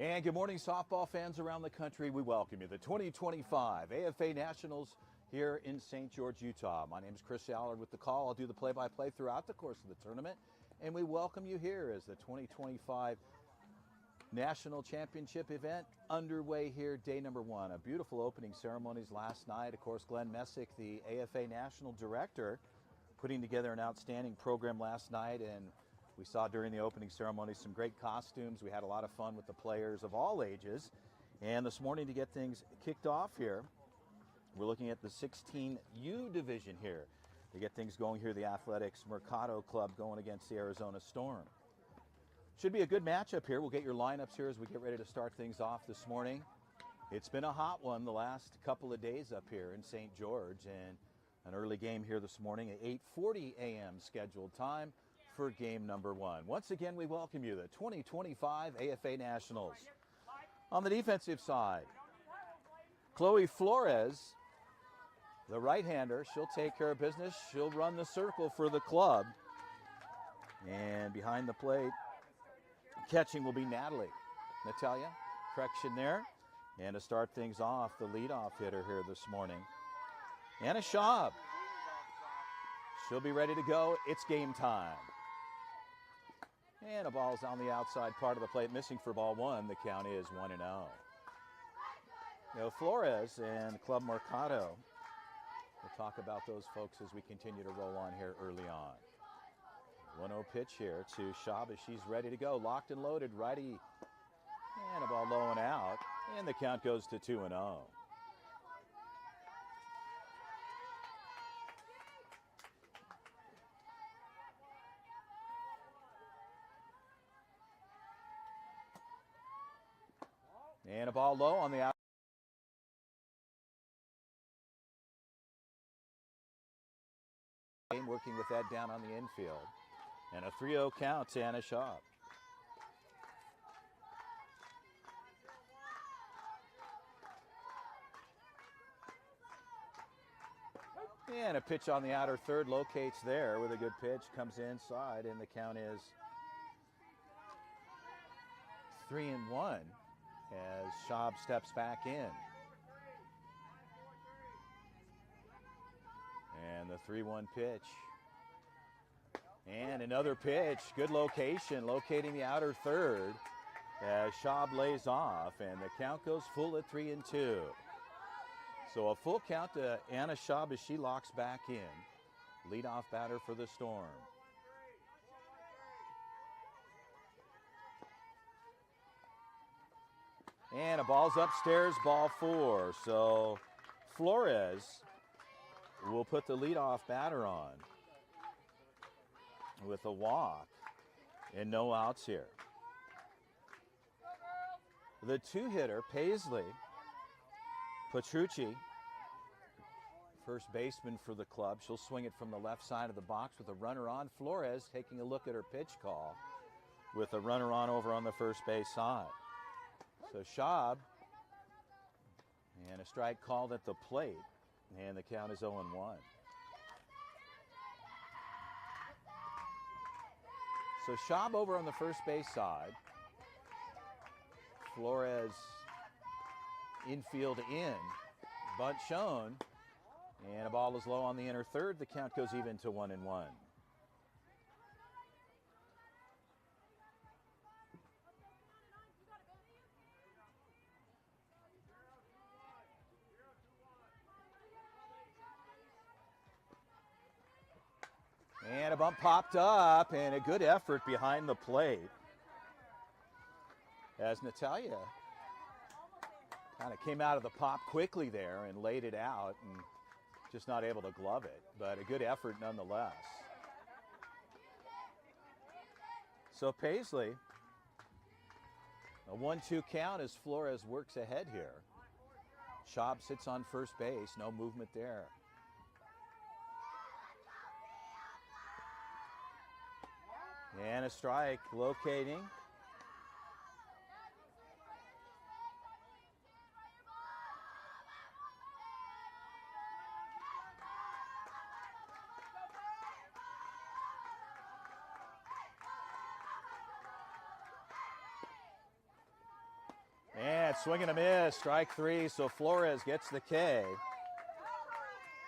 And good morning, softball fans around the country. We welcome you. The 2025 AFA Nationals here in St. George, Utah. My name is Chris Allard with the call. I'll do the play-by-play throughout the course of the tournament. And we welcome you here as the 2025 National Championship event underway here, day number one. A beautiful opening ceremonies last night. Of course, Glenn Messick, the AFA National Director, putting together an outstanding program last night, and we saw during the opening ceremony some great costumes. We had a lot of fun with the players of all ages. And this morning, to get things kicked off here, we're looking at the 16U division here. To get things going here, the Athletics Mercado Club going against the Arizona Storm. Should be a good matchup here. We'll get your lineups here as we get ready to start things off this morning. It's been a hot one the last couple of days up here in St. George, and an early game here this morning at 8:40 a.m. scheduled time for game number one. Once again, we welcome you, the 2025 AFA Nationals. On the defensive side, Chloe Flores, the right-hander, she'll take care of business. She'll run the circle for the club. And behind the plate, catching will be Natalia, correction there. And to start things off, the leadoff hitter here this morning, Anna Schaub. She'll be ready to go. It's game time. And a ball's on the outside part of the plate, missing for ball one. The count is 1-0. Now Flores and Club Marcato. We'll talk about those folks as we continue to roll on here early on. 1-0 pitch here to Schaub as she's ready to go. Locked and loaded, righty. And a ball low and out. And the count goes to 2-0. And a ball low on the out. Working with that down on the infield. And a 3-0 count to Anna Schaub. And a pitch on the outer third, locates there with a good pitch, comes inside, and the count is 3-1 as Schaub steps back in. And the 3-1 pitch. And another pitch, good location, locating the outer third as Schaub lays off, and the count goes full at 3-2. So a full count to Anna Schaub as she locks back in. Leadoff batter for the Storm. And a ball's upstairs, ball four. So Flores will put the leadoff batter on with a walk and no outs here. The two-hitter, Paisley Petrucci, first baseman for the club. She'll swing it from the left side of the box with a runner on. Flores taking a look at her pitch call with a runner on over on the first base side. So Schaub, and a strike called at the plate, and the count is 0-1. So Schaub over on the first base side. Flores infield in. Bunt shown. And a ball is low on the inner third. The count goes even to 1-1. And a bump popped up, and a good effort behind the plate as Natalia kind of came out of the pop quickly there and laid it out, and just not able to glove it, but a good effort nonetheless. So Paisley, a 1-2 count as Flores works ahead here. Schaub sits on first base, no movement there. And a strike locating. And swing and a miss, strike three, so Flores gets the K.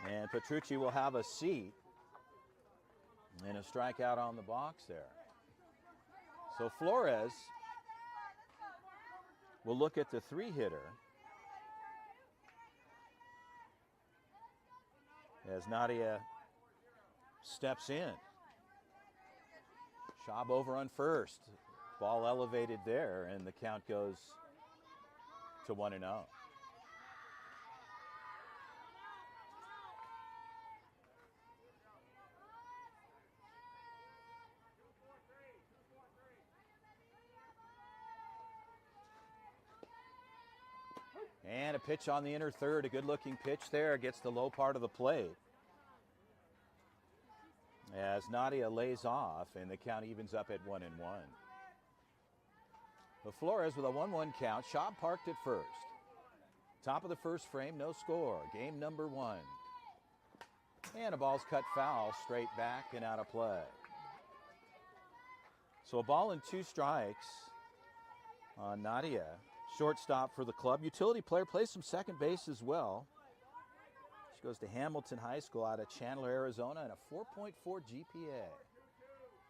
And Petrucci will have a seat. And a strikeout on the box there. So Flores will look at the three-hitter as Nadia steps in. Schaub over on first. Ball elevated there, and the count goes to 1-0. And a pitch on the inner third, a good-looking pitch there, gets the low part of the plate. As Nadia lays off, and the count evens up at 1-1. But Flores with a 1-1 count. Schaub parked at first. Top of the first frame, no score. Game number 1. And a ball's cut foul, straight back and out of play. So a ball and 2 strikes on Nadia. Shortstop for the club. Utility player, plays some second base as well. She goes to Hamilton High School out of Chandler, Arizona, and a 4.4 GPA.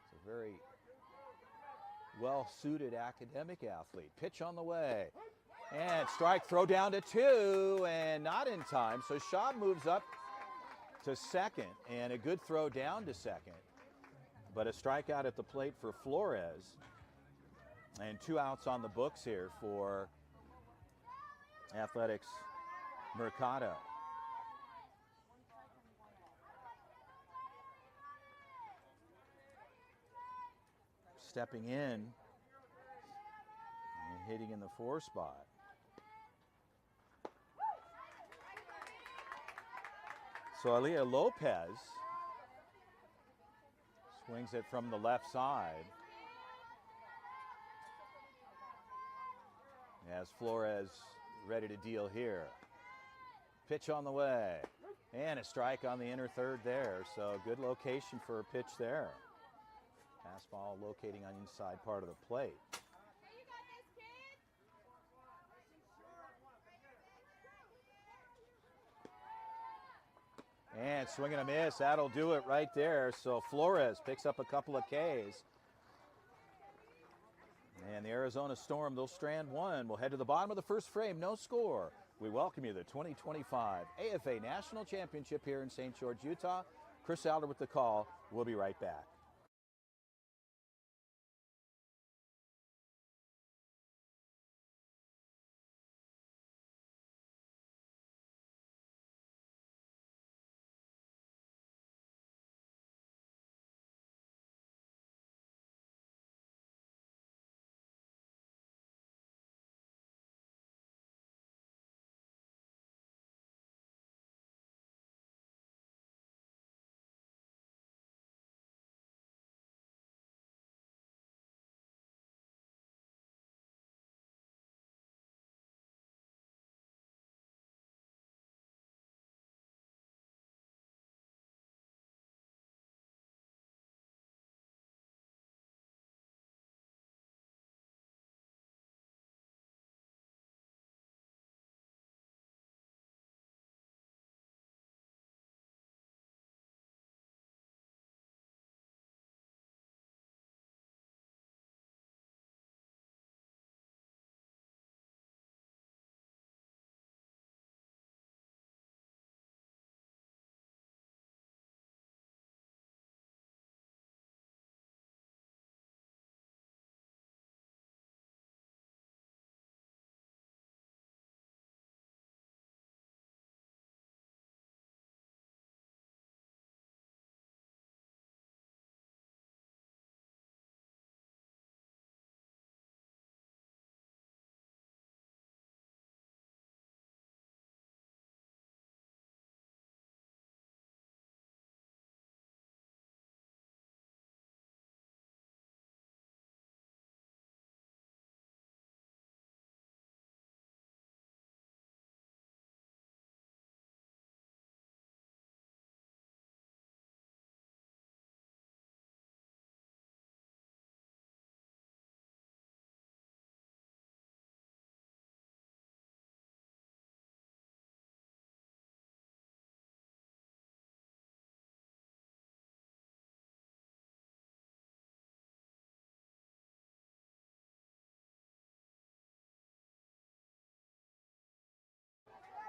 It's a very well-suited academic athlete. Pitch on the way. And strike, throw down to 2, and not in time. So Schaub moves up to second, and a good throw down to second. But a strikeout at the plate for Flores. And 2 outs on the books here for Athletics Mercado. Stepping in and hitting in the 4 spot. So Aaliyah Lopez swings it from the left side. As Flores ready to deal here. Pitch on the way. And a strike on the inner third there. So good location for a pitch there. Fastball locating on the inside part of the plate. And swing and a miss. That'll do it right there. So Flores picks up a couple of Ks. And the Arizona Storm, they'll strand 1. We'll head to the bottom of the first frame. No score. We welcome you to the 2025 AFA National Championship here in St. George, Utah. Chris Alder with the call. We'll be right back.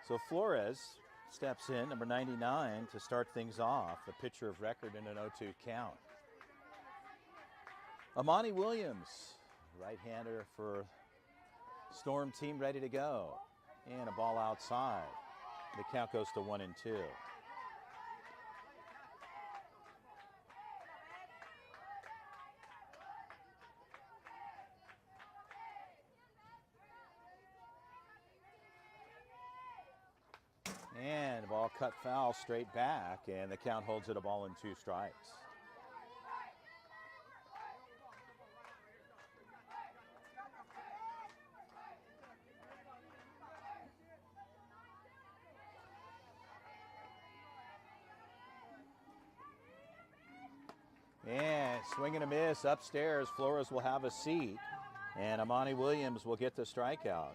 So Flores steps in, number 99, to start things off, the pitcher of record in an 0-2 count. Amani Williams, right-hander for Storm team, ready to go. And a ball outside. The count goes to 1-2. And the ball cut foul straight back, and the count holds it a ball and 2 strikes. And swing and a miss upstairs. Flores will have a seat, and Amani Williams will get the strikeout.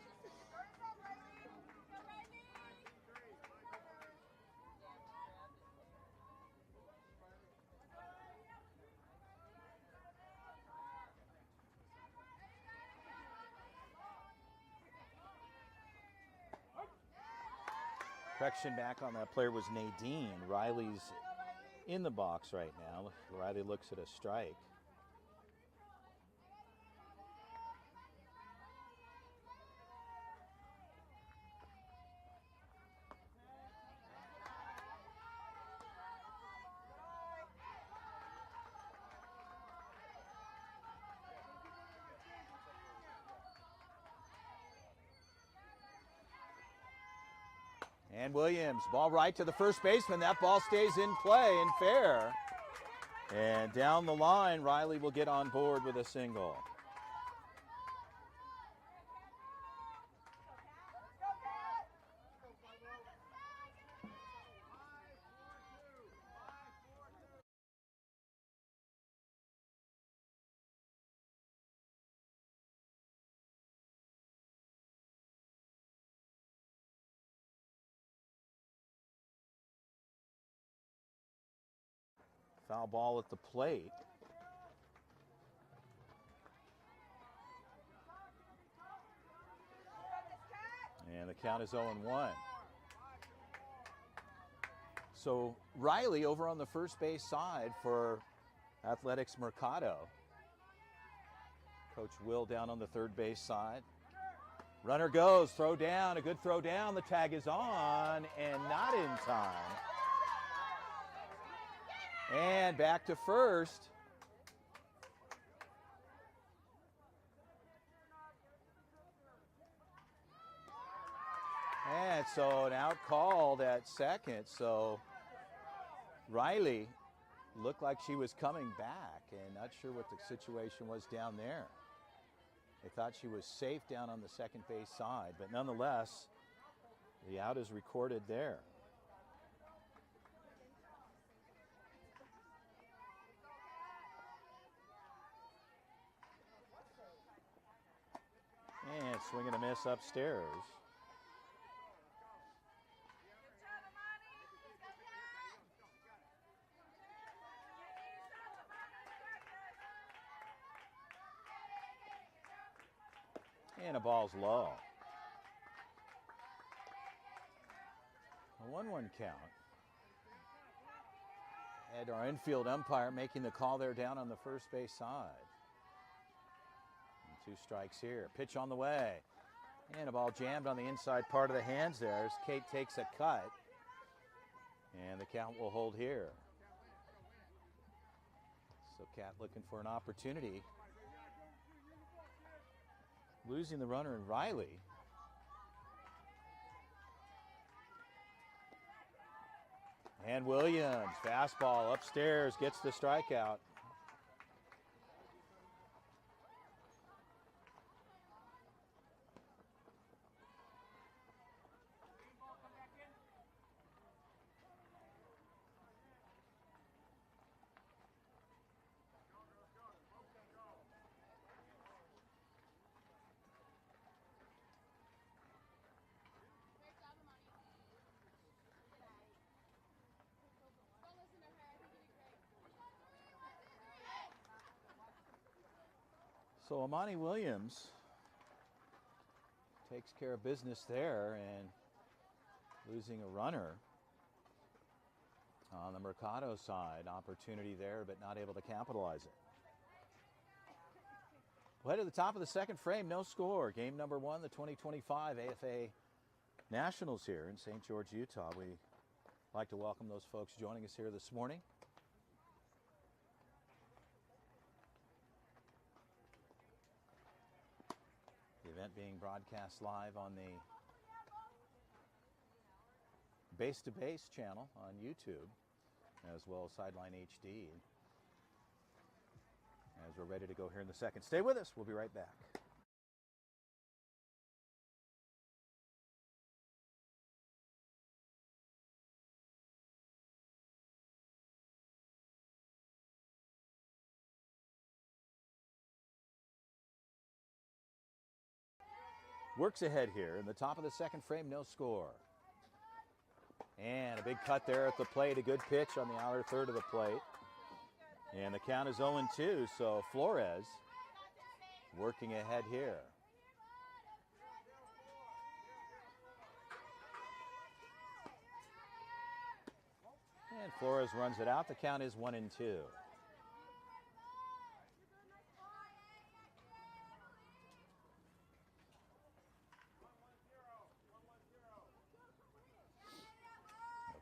Correction back on that player was Nadine. Riley's in the box right now. Riley looks at a strike. And Williams, ball right to the first baseman. That ball stays in play and fair. And down the line, Riley will get on board with a single. Foul ball at the plate. And the count is 0-1. So Riley over on the first base side for Athletics Mercado. Coach Will down on the third base side. Runner goes, throw down, a good throw down. The tag is on and not in time. And back to first. And so an out called at second. So Riley looked like she was coming back, and not sure what the situation was down there. They thought she was safe down on the second base side, but nonetheless, the out is recorded there. And swing and a miss upstairs. And a ball's low. A 1-1 count. And our infield umpire making the call there down on the first base side. And 2 strikes here. Pitch on the way. And a ball jammed on the inside part of the hands there as Kate takes a cut. And the count will hold here. So Kat looking for an opportunity. Losing the runner in Riley. And Williams, fastball upstairs, gets the strikeout. So Amani Williams takes care of business there, and losing a runner on the Mercado side. Opportunity there, but not able to capitalize it. We'll head to the top of the second frame, no score. Game number one, the 2025 AFA Nationals here in St. George, Utah. We'd like to welcome those folks joining us here this morning. The event being broadcast live on the Base to Base channel on YouTube, as well as Sideline HD. As we're ready to go here in the second. Stay with us. We'll be right back. Works ahead here in the top of the second frame, no score. And a big cut there at the plate, a good pitch on the outer third of the plate. And the count is 0-2, so Flores working ahead here. And Flores runs it out, the count is 1-2.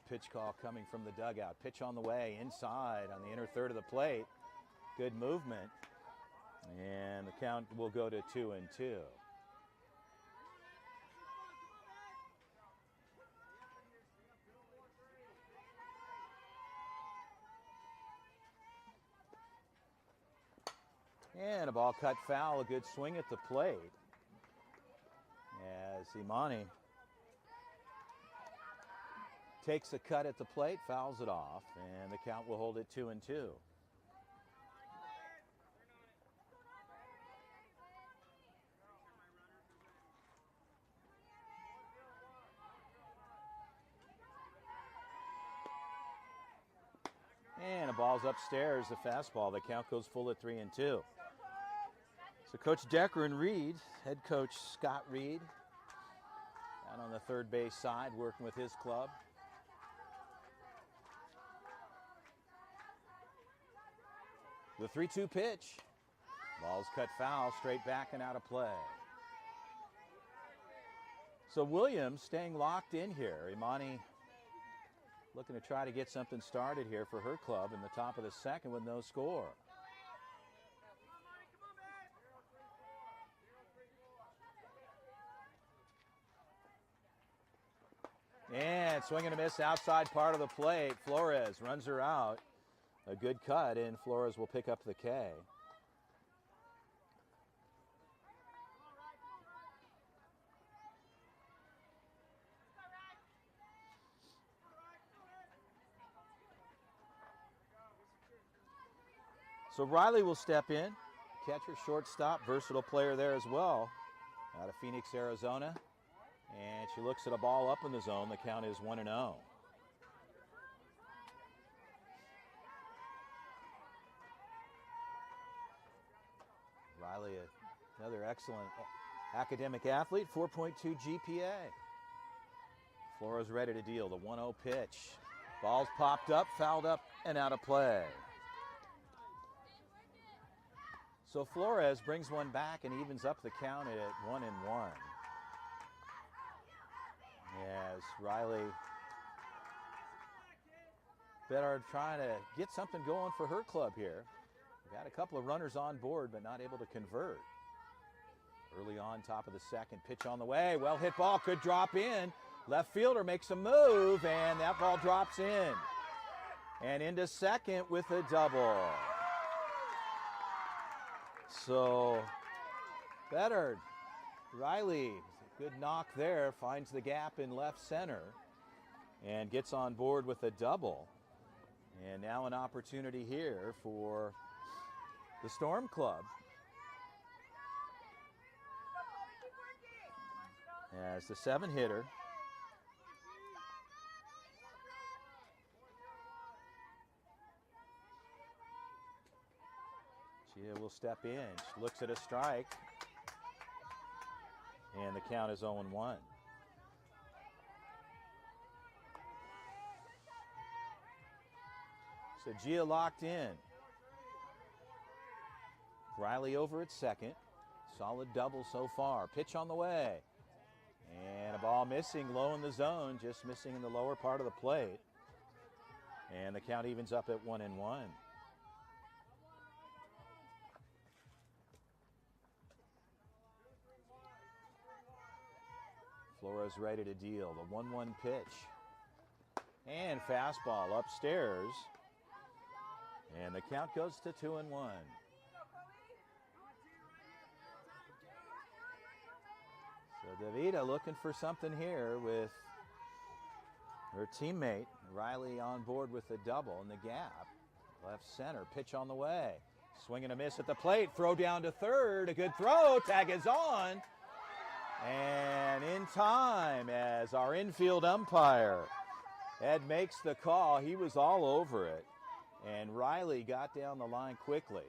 Pitch call coming from the dugout. Pitch on the way, inside on the inner third of the plate. Good movement. And the count will go to 2-2. And a ball cut foul, a good swing at the plate. As Imani takes a cut at the plate, fouls it off, and the count will hold it 2-2. And a ball's upstairs, the fastball. The count goes full at 3-2. So Coach Decker and Reed, head coach Scott Reed, out on the third base side working with his club. The 3-2 pitch. Ball's cut foul, straight back and out of play. So Williams staying locked in here. Imani looking to try to get something started here for her club in the top of the second with no score. And swing and a miss outside part of the plate. Flores runs her out. A good cut, and Flores will pick up the K. So Riley will step in. Catcher, shortstop, versatile player there as well. Out of Phoenix, Arizona. And she looks at a ball up in the zone. The count is 1-0. Riley, another excellent academic athlete, 4.2 GPA. Flores ready to deal, the 1-0 pitch. Ball's popped up, fouled up, and out of play. So Flores brings one back and evens up the count at 1-1. As Riley Bedard trying to get something going for her club here. Got a couple of runners on board, but not able to convert. Early on, top of the second, pitch on the way. Well hit ball, could drop in. Left fielder makes a move, and that ball drops in. And into second with a double. So, Bedard, Riley, good knock there, finds the gap in left center, and gets on board with a double. And now an opportunity here for the Storm Club. As the 7-hitter. Gia will step in. She looks at a strike. And the count is 0-1. So Gia locked in. Riley over at second. Solid double so far. Pitch on the way. And a ball missing low in the zone, just missing in the lower part of the plate. And the count evens up at 1-1. Flores ready to deal. The 1-1 pitch. And fastball upstairs. And the count goes to 2-1. So Davida looking for something here with her teammate Riley on board with the double in the gap. Left center, pitch on the way. Swing and a miss at the plate, throw down to third. A good throw, tag is on. And in time as our infield umpire, Ed, makes the call. He was all over it. And Riley got down the line quickly.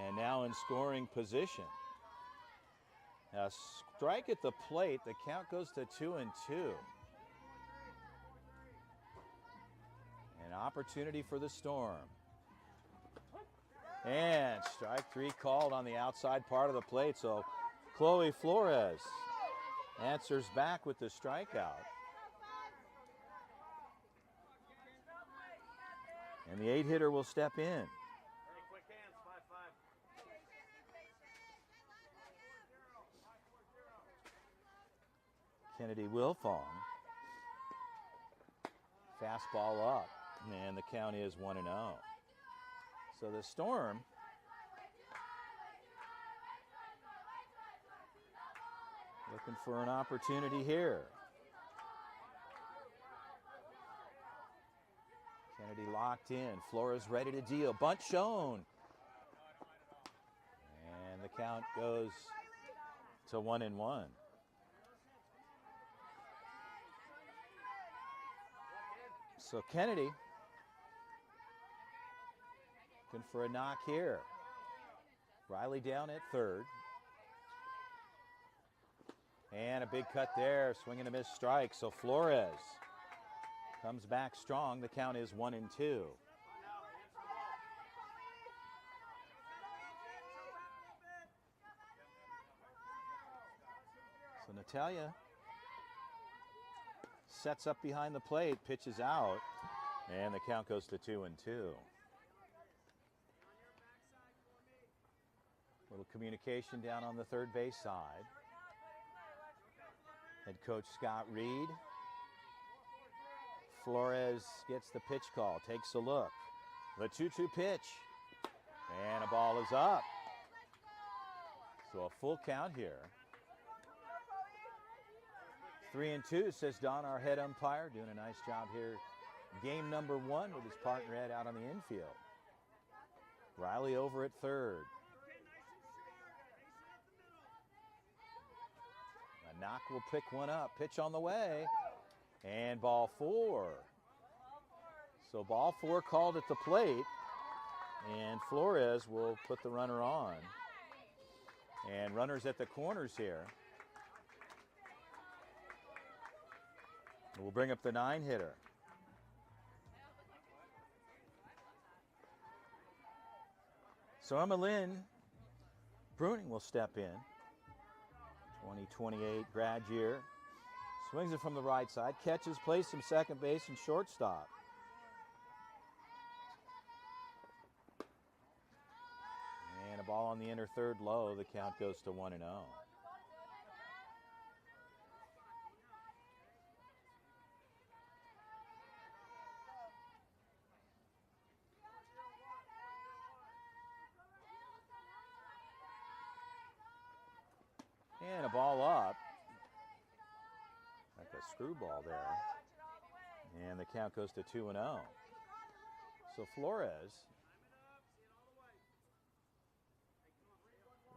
And now in scoring position. A strike at the plate, the count goes to 2-2. An opportunity for the Storm. And strike three called on the outside part of the plate. So Chloe Flores answers back with the strikeout. And the 8-hitter will step in. Kennedy Wilfong. Fastball up. And the count is 1-0. So the Storm looking for an opportunity here. Kennedy locked in. Flores ready to deal. Bunt shown. And the count goes to 1-1. So Kennedy looking for a knock here. Riley down at third. And a big cut there. Swing and a miss strike. So Flores comes back strong. The count is 1-2. So Natalia sets up behind the plate, pitches out, and the count goes to 2-2. Little communication down on the third base side. Head coach Scott Reed. Flores gets the pitch call, takes a look. The 2-2 pitch, and a ball is up. So a full count here. 3-2, says Don, our head umpire, doing a nice job here. Game number 1 with his partner Ed out on the infield. Riley over at third. A knock will pick one up. Pitch on the way. And ball 4. So ball 4 called at the plate. And Flores will put the runner on. And runners at the corners here. We'll bring up the 9-hitter. So Emmeline Bruning will step in. 2028 grad year. Swings it from the right side. Catches, plays some second base and shortstop. And a ball on the inner third low. The count goes to 1-0. And a ball up, like a screwball there. And the count goes to 2-0. So Flores,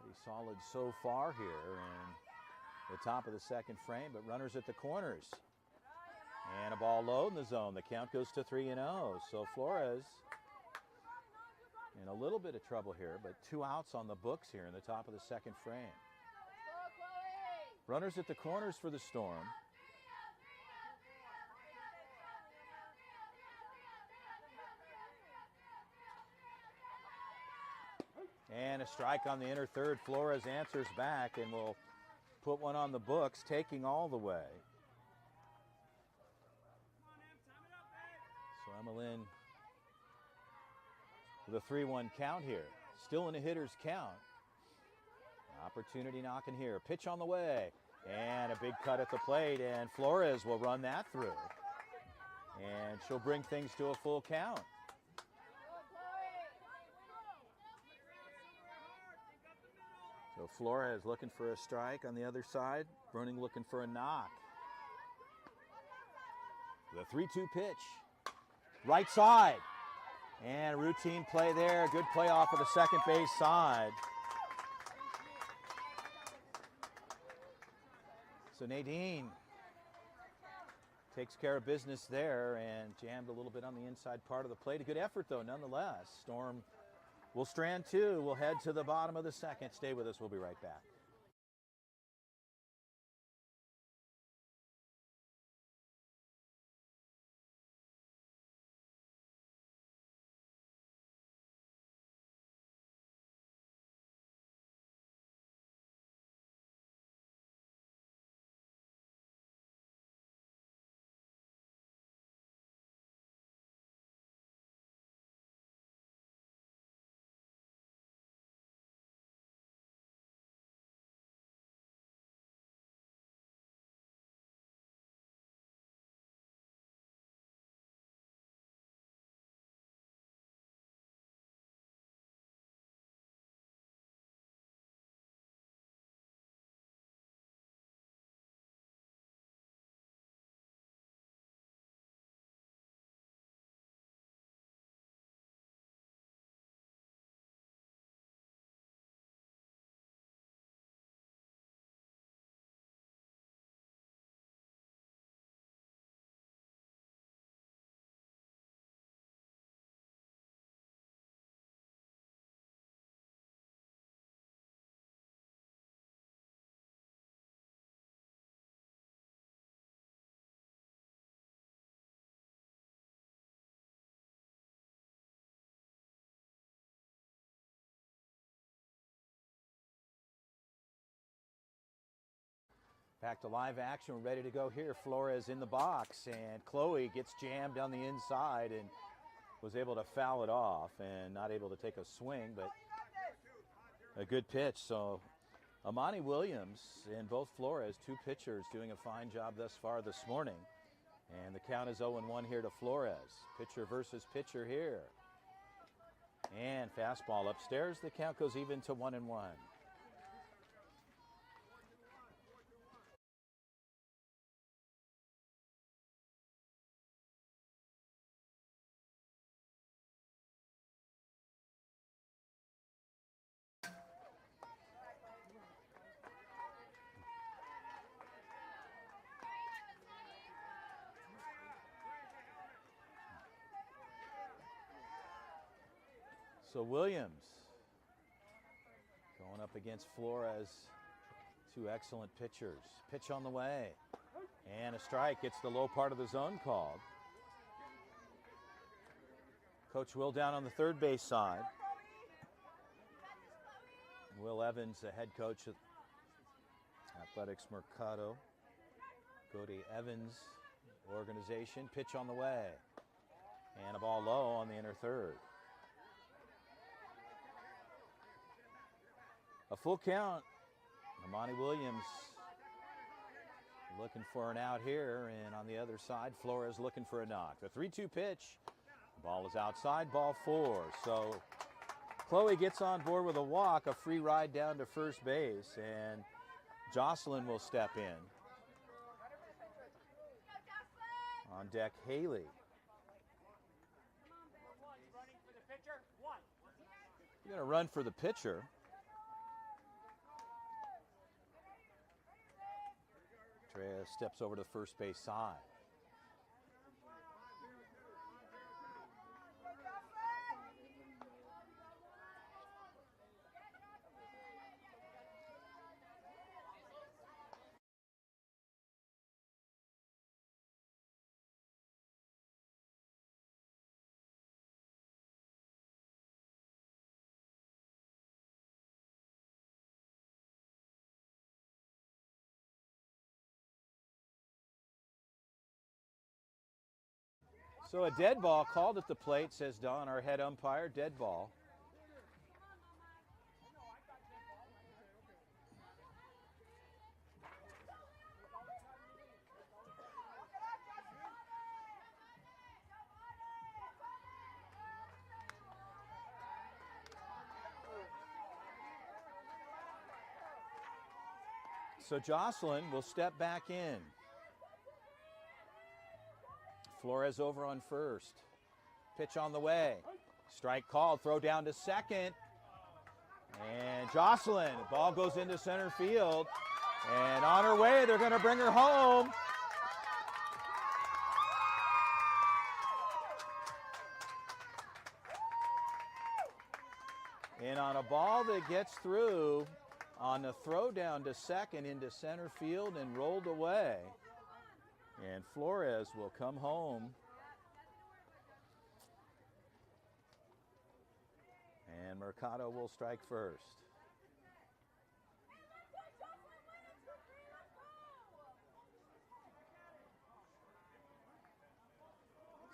pretty solid so far here in the top of the second frame, but runners at the corners. And a ball low in the zone. The count goes to 3-0. So Flores in a little bit of trouble here, but 2 outs on the books here in the top of the second frame. Runners at the corners for the Storm. And a strike on the inner third. Flores answers back and will put one on the books, taking all the way. So Emmeline with a 3-1 count here. Still in a hitter's count. Opportunity knocking here. Pitch on the way. And a big cut at the plate, and Flores will run that through. And she'll bring things to a full count. So Flores looking for a strike on the other side. Bruning looking for a knock. The 3-2 pitch. Right side. And a routine play there. Good play off of the second base side. So Nadine takes care of business there and jammed a little bit on the inside part of the plate. A good effort, though, nonetheless. Storm will strand two. We'll head to the bottom of the second. Stay with us. We'll be right back. Back to live action. We're ready to go here. Flores in the box, and Chloe gets jammed on the inside and was able to foul it off and not able to take a swing, but a good pitch. So Amani Williams and both Flores, two pitchers, doing a fine job thus far this morning. And the count is 0-1 here to Flores. Pitcher versus pitcher here. And fastball upstairs. The count goes even to 1-1. So Williams going up against Flores, two excellent pitchers. Pitch on the way, and a strike. Gets the low part of the zone called. Coach Will down on the third base side. Will Evans, the head coach at Athletics Mercado. Cody Evans organization. Pitch on the way, and a ball low on the inner third. A full count. Amani Williams looking for an out here, and on the other side, Flores looking for a knock. The 3-2 pitch. The ball is outside, ball 4. So Chloe gets on board with a walk, a free ride down to first base, and Jocelyn will step in. On deck, Haley. You're going to run for the pitcher. Treya steps over to the first base side. So a dead ball called at the plate, says Don, our head umpire, dead ball. So Jocelyn will step back in. Flores over on first. Pitch on the way. Strike called, throw down to second. And Jocelyn, the ball goes into center field. And on her way, they're going to bring her home. And on a ball that gets through, on the throw down to second into center field and rolled away. And Flores will come home. And Mercado will strike first.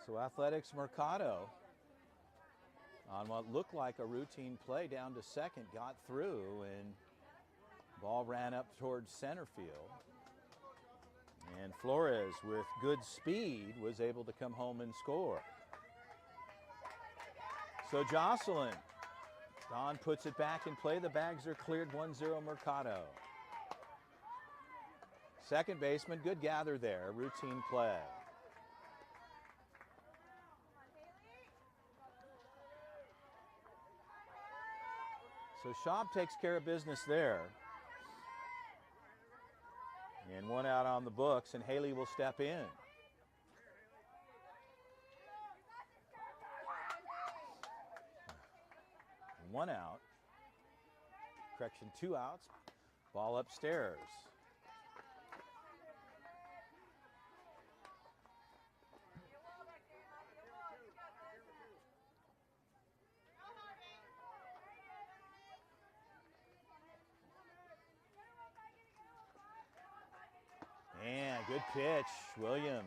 So Athletics Mercado, on what looked like a routine play down to second, got through, and ball ran up towards center field. And Flores, with good speed, was able to come home and score. So Jocelyn, Don puts it back in play. The bags are cleared, 1-0 Mercado. Second baseman, good gather there, routine play. So Schaub takes care of business there. And one out on the books, and Haley will step in. One out. Correction, 2 outs. Ball upstairs. And good pitch, Williams.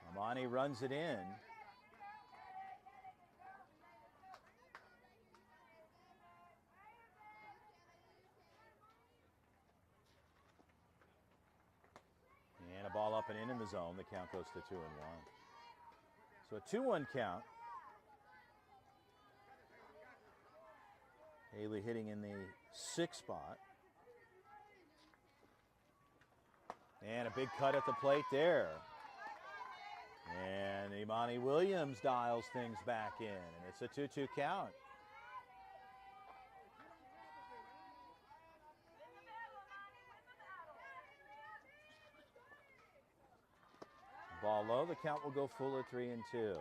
Amani runs it in. And a ball up and in the zone. The count goes to 2-1. So a 2-1 count. Haley hitting in the 6th spot. And a big cut at the plate there. And Imani Williams dials things back in, and it's a 2-2 count. Ball low, the count will go full at 3-2.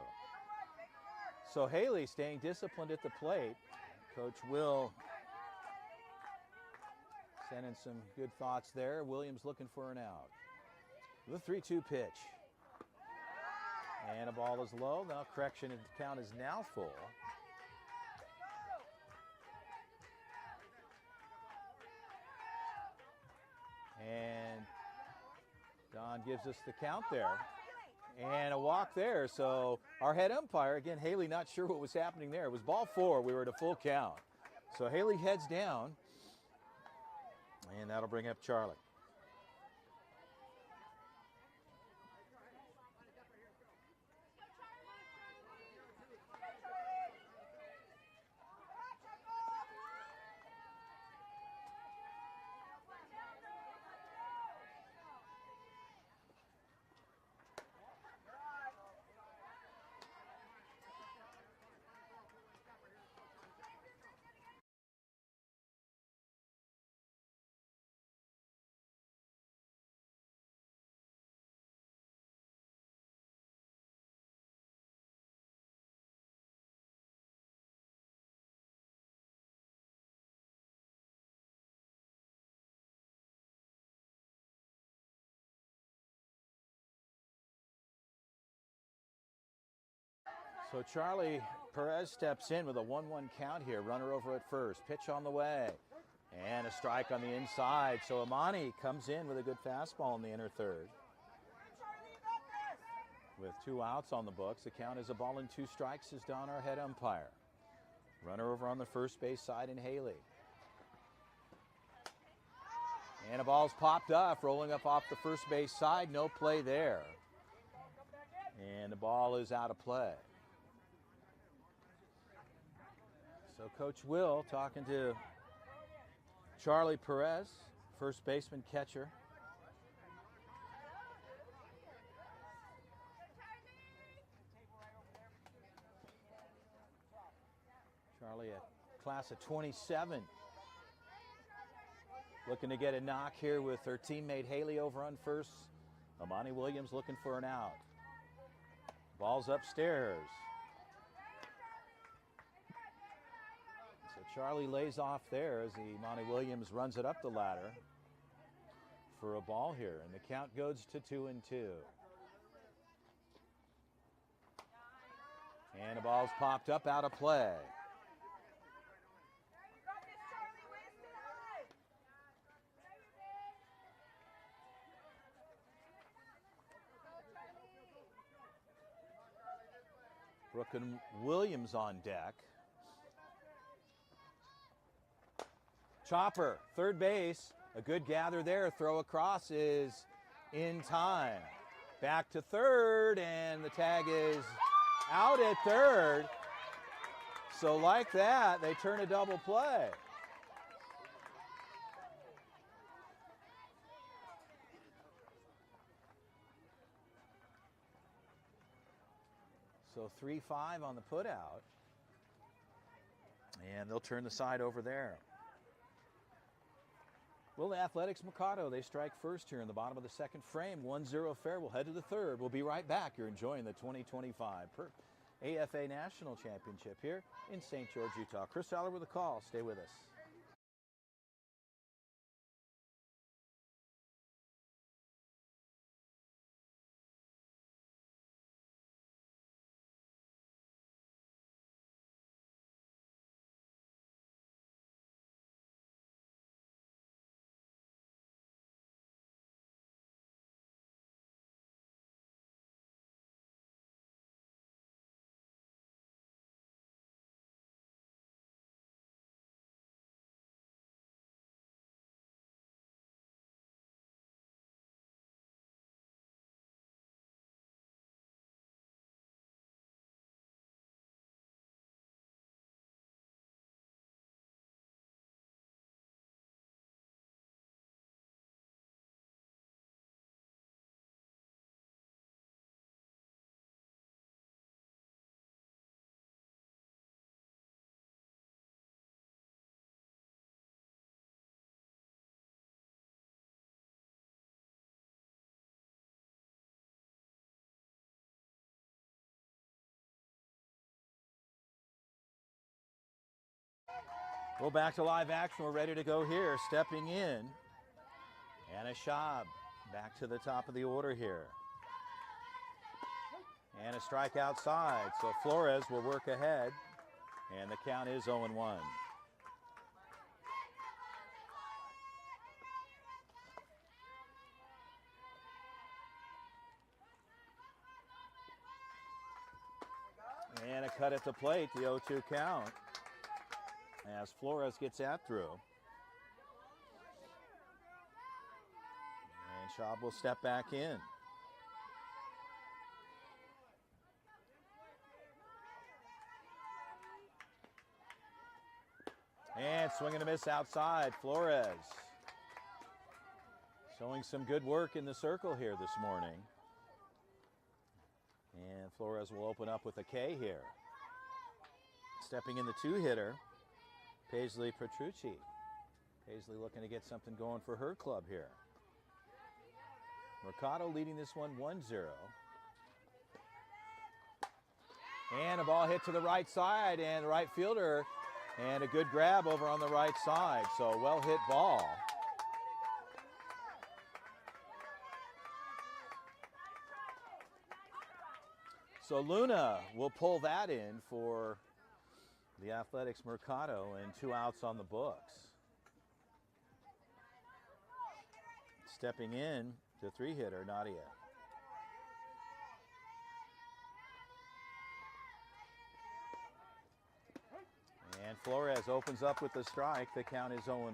So Haley staying disciplined at the plate. Coach Will sending some good thoughts there. Williams looking for an out. The 3-2 pitch. And a ball is low. Now correction, the count is now full. And Don gives us the count there. And a walk there. So our head umpire, again, Haley not sure what was happening there. It was ball 4. We were at a full count. So Haley heads down. And that'll bring up Charlie. So Charlie Perez steps in with a 1-1 count here. Runner over at first. Pitch on the way. And a strike on the inside. So Imani comes in with a good fastball in the inner third. With 2 outs on the books, the count is a ball and 2 strikes as Don, our head umpire. Runner over on the first base side in Haley. And a ball's popped up, rolling up off the first base side. No play there. And the ball is out of play. So Coach Will talking to Charlie Perez, first baseman catcher. Charlie, a class of 27. Looking to get a knock here with her teammate Haley over on first. Amani Williams looking for an out. Ball's upstairs. So Charlie lays off there as Amani Williams runs it up the ladder for a ball here. And the count goes to 2-2. And the ball's popped up out of play. Brooke and Williams on deck. Chopper, third base. A good gather there. Throw across is in time. Back to third, and the tag is out at third. So like that, they turn a double play. So 3-5 on the putout. And they'll turn the side over there. Well, the Athletics Mercado, they strike first here in the bottom of the second frame. 1-0 fair. We'll head to the third. We'll be right back. You're enjoying the 2025 AFA National Championship here in St. George, Utah. Chris Aller with a call. Stay with us. Well, back to live action. We're ready to go here. Stepping in, Anna Schaub back to the top of the order here. And a strike outside. So Flores will work ahead. And the count is 0-1. And a cut at the plate, the 0-2 count, as Flores gets that through. And Schaub will step back in. And swing and a miss outside. Flores showing some good work in the circle here this morning. And Flores will open up with a K here. Stepping in the two-hitter, Paisley Petrucci. Paisley looking to get something going for her club here. Mercado leading this one 1-0. And a ball hit to the right side, and the right fielder, and a good grab over on the right side. So well hit ball. So Luna will pull that in for the Athletics Mercado, and 2 outs on the books. Stepping in, the 3-hitter, Nadia. Flores opens up with the strike. The count is 0-1.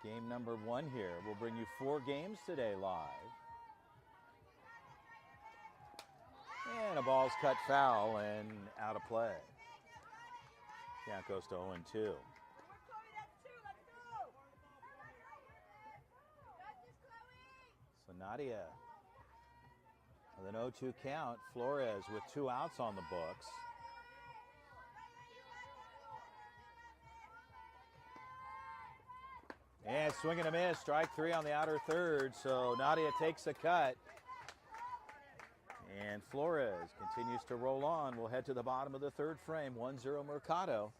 Game number 1 here. We'll bring you 4 games today live. And a ball's cut foul and out of play. Count goes to 0-2. So Nadia with an 0-2 count. Flores with 2 outs on the books. And swing and a miss, strike 3 on the outer third. So Nadia takes a cut. And Flores continues to roll on. We'll head to the bottom of the 3rd frame, 1-0 Mercado.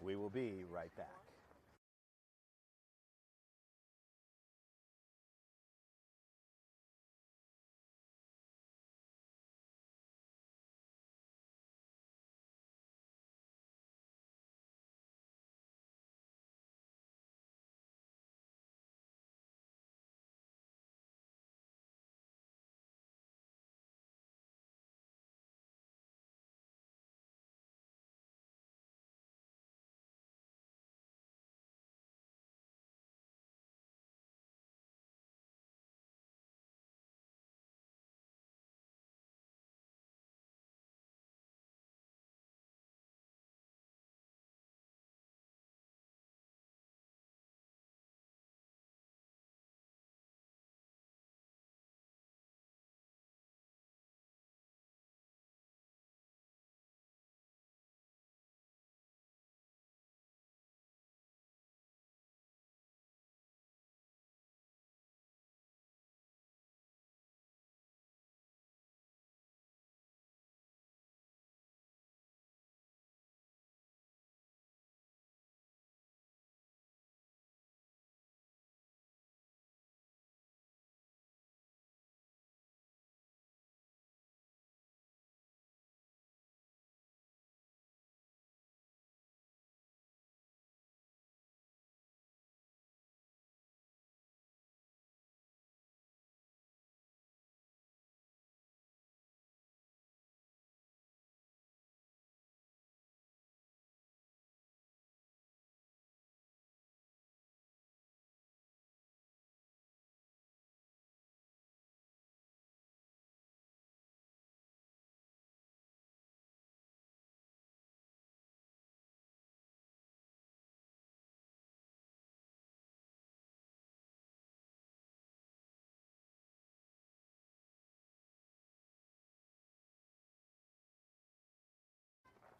We will be right back.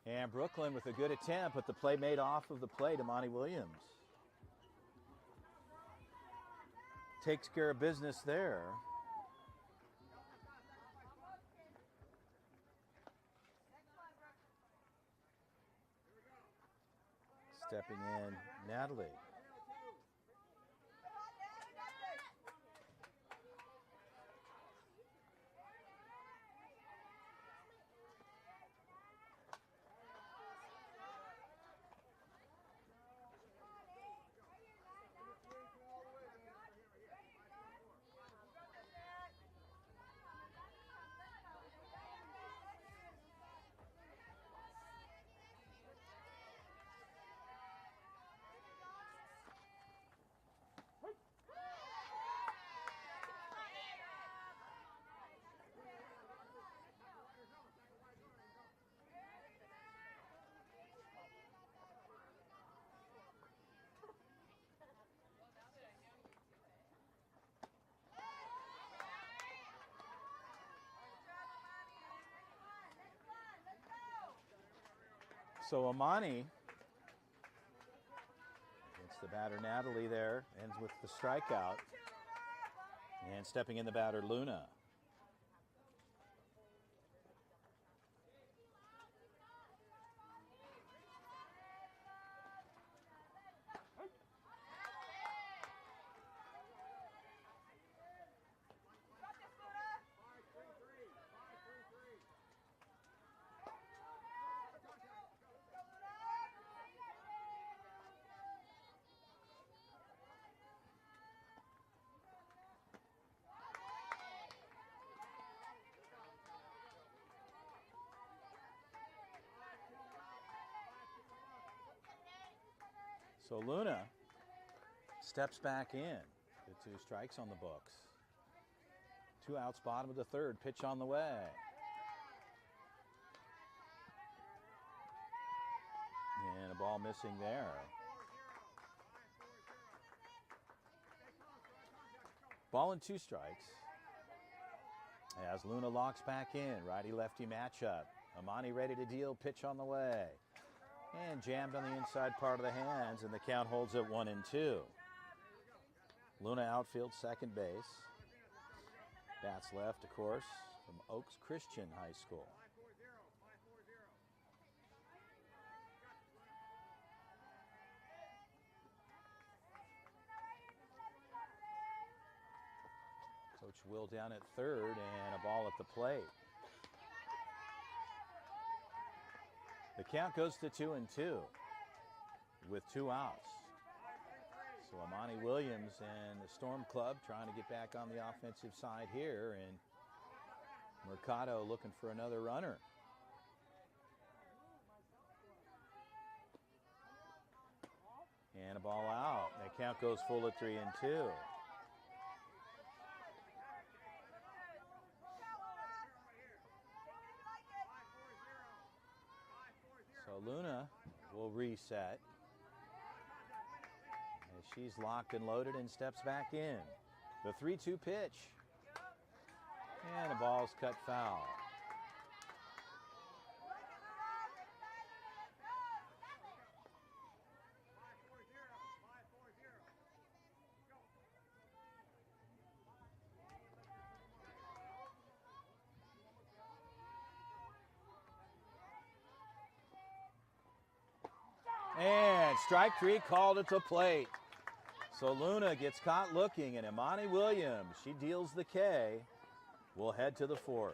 And Brooklyn with a good attempt, but the play made off of the plate. Imani Williams takes care of business there. Stepping in, Natalie. So Imani against the batter Natalie there, ends with the strikeout. And stepping in the batter Luna. So Luna steps back in. With 2 strikes on the books. 2 outs, bottom of the 3rd. Pitch on the way. And a ball missing there. Ball and 2 strikes. As Luna locks back in. Righty-lefty matchup. Amani ready to deal. Pitch on the way. And jammed on the inside part of the hands. And the count holds at 1-2. Luna outfield, second base. Bats left, of course, from Oaks Christian High School. Coach Will down at third, and a ball at the plate. The count goes to 2-2 with 2 outs. So Amani Williams and the Storm Club trying to get back on the offensive side here, and Mercado looking for another runner. And a ball out. That count goes full at 3-2. So Luna will reset. She's locked and loaded and steps back in. The 3-2 pitch. And the ball's cut foul. And strike 3 called at the plate. So Luna gets caught looking, and Imani Williams, she deals the K. We'll head to the 4th.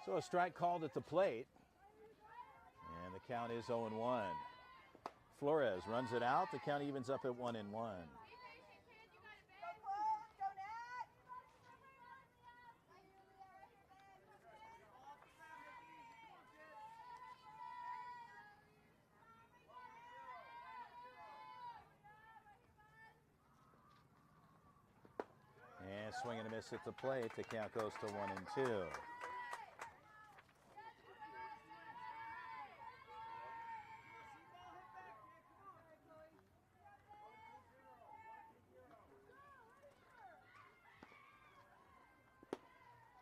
So a strike called at the plate, and the count is 0-1. Flores runs it out. The count evens up at 1-1. And swing and a miss at the plate. The count goes to 1-2.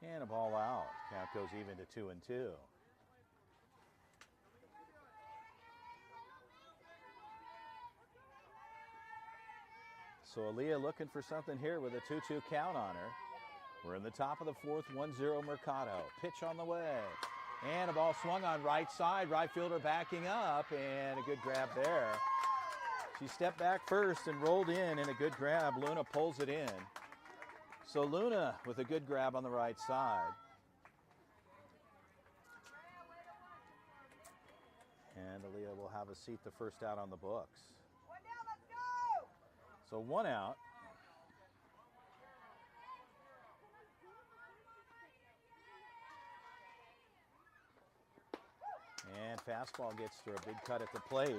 And a ball out. Count goes even to 2-2. So Aaliyah looking for something here with a 2-2 count on her. We're in the top of the 4th, 1-0 Mercado. Pitch on the way. And a ball swung on right side. Right fielder backing up, and a good grab there. She stepped back first and rolled in a good grab. Luna pulls it in. So Luna with a good grab on the right side. And Aaliyah will have a seat, the first out on the books. One down, let's go! So one out. And fastball gets through, a big cut at the plate.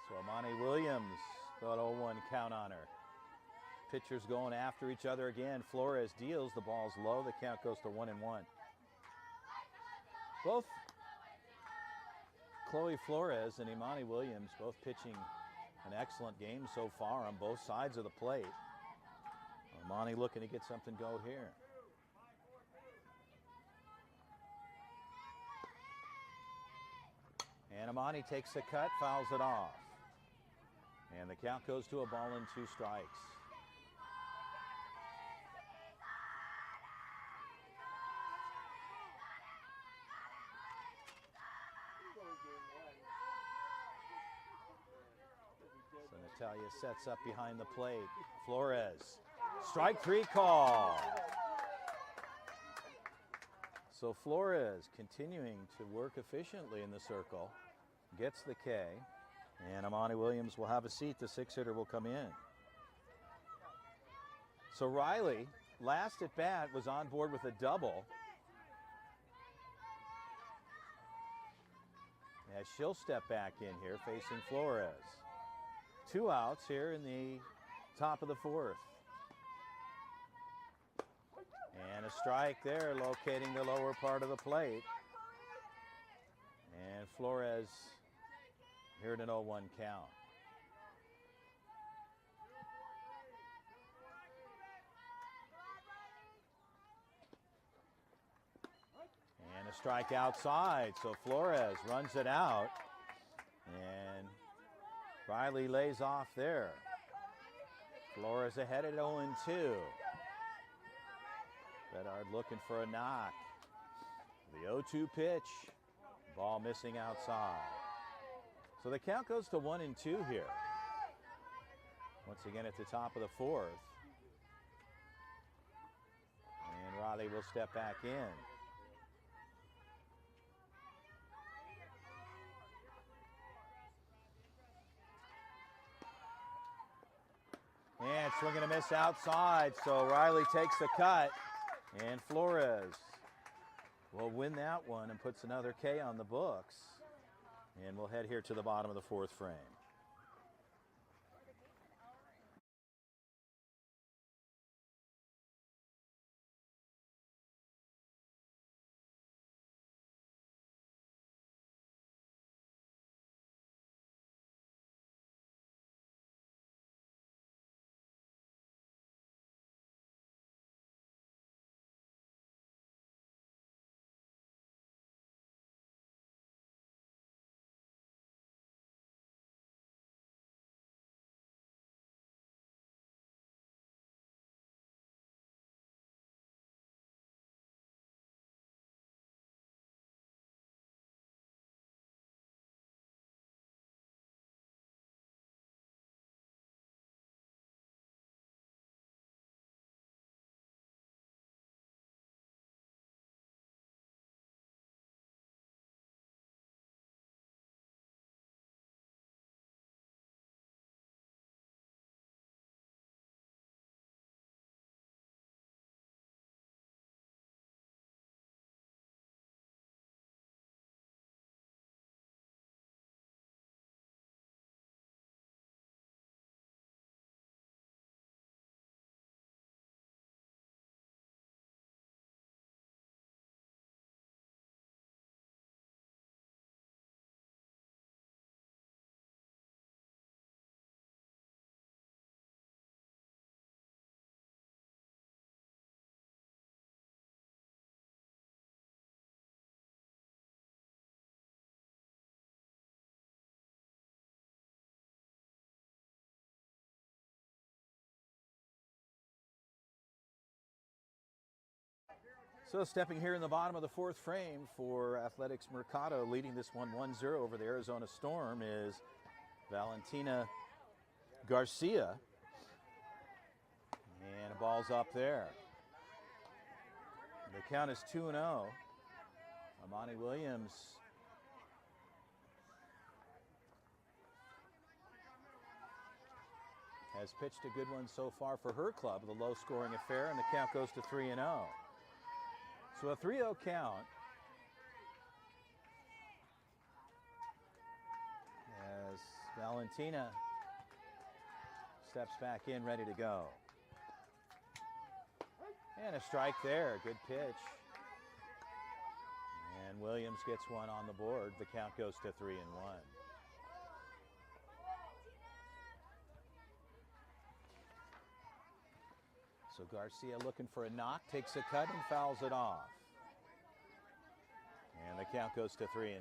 So Amani Williams got 0-1 count on her. Pitchers going after each other again. Flores deals, the ball's low, the count goes to 1-1. Both Chloe Flores and Imani Williams both pitching an excellent game so far on both sides of the plate. Imani looking to get something go here. And Imani takes the cut, fouls it off. And the count goes to a ball and 2 strikes. So Natalia sets up behind the plate. Flores, strike 3 call. So Flores continuing to work efficiently in the circle, gets the K, and Amani Williams will have a seat. The 6-hitter will come in. So Riley, last at bat, was on board with a double. As she'll step back in here facing Flores. 2 outs here in the top of the 4th. And a strike there, locating the lower part of the plate. And Flores here at an 0-1 count. And a strike outside, so Flores runs it out. And Riley lays off there. Flores ahead at 0-2. Bedard looking for a knock. The 0-2 pitch. Ball missing outside. So the count goes to 1-2 here. Once again at the top of the 4th. And Riley will step back in. And swing and a miss outside, so Riley takes the cut, and Flores will win that one and puts another K on the books. And we'll head here to the bottom of the 4th frame. So stepping here in the bottom of the fourth frame for Athletics Mercado, leading this one 1-0 over the Arizona Storm is Valentina Garcia. And the ball's up there. The count is 2-0. Amani Williams has pitched a good one so far for her club, the low-scoring affair, and the count goes to 3-0. So a 3-0 count as Valentina steps back in, ready to go. And a strike there, good pitch. And Williams gets one on the board. The count goes to 3-1. So Garcia looking for a knock, takes a cut and fouls it off. And the count goes to 3-2.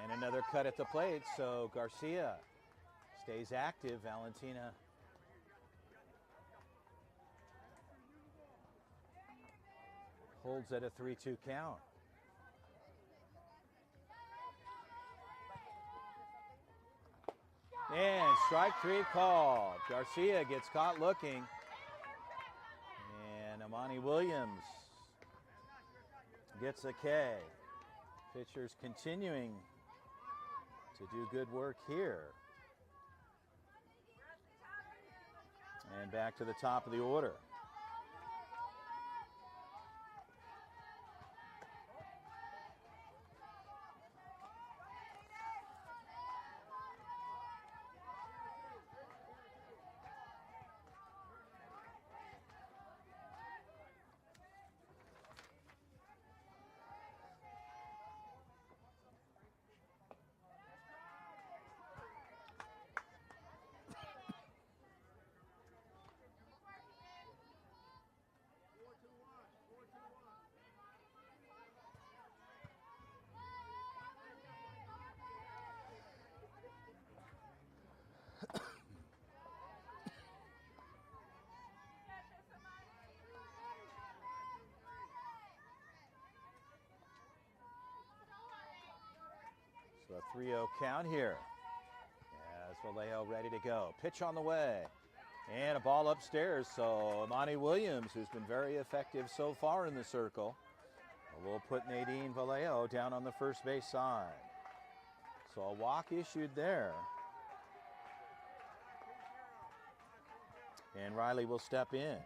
And another cut at the plate, so Garcia stays active. Valentina holds at a 3-2 count. And strike three called. Garcia gets caught looking. And Amani Williams gets a K. Pitchers continuing to do good work here. And back to the top of the order. So a 3-0 count here. As Vallejo ready to go. Pitch on the way. And a ball upstairs. So Amani Williams, who's been very effective so far in the circle, will put Nadine Vallejo down on the first base side. So a walk issued there. And Riley will step in.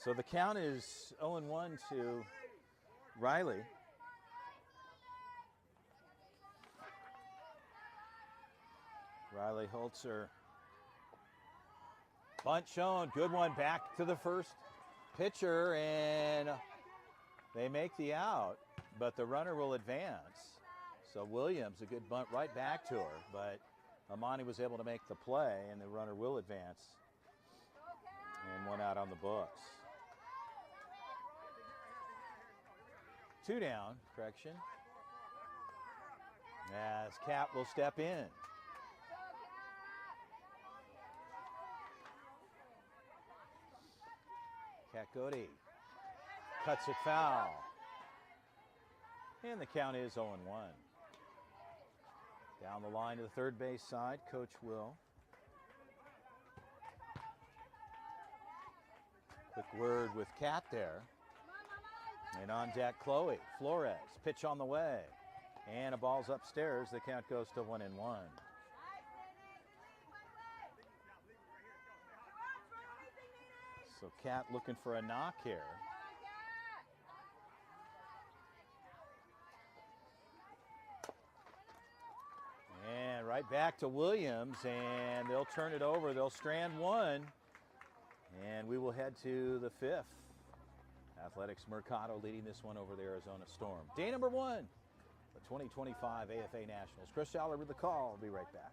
So the count is 0-1 to Riley. Riley Holzer. Bunt shown, good one back to the first pitcher, and they make the out, but the runner will advance. So Williams, a good bunt right back to her, but Amani was able to make the play, and the runner will advance. And one out on the books. 2 down, correction. As Cat will step in. Cat Cody cuts it foul. And the count is 0-1. Down the line to the third base side, Coach Will. Quick word with Cat there. And on deck, Chloe Flores. Pitch on the way. And a ball's upstairs. The count goes to 1-1. So Cat looking for a knock here. And right back to Williams, and they'll turn it over. They'll strand one, and we will head to the fifth. Athletics Mercado leading this one over the Arizona Storm. Day number 1 the 2025 AFA Nationals. Chris Aller with the call. I'll be right back.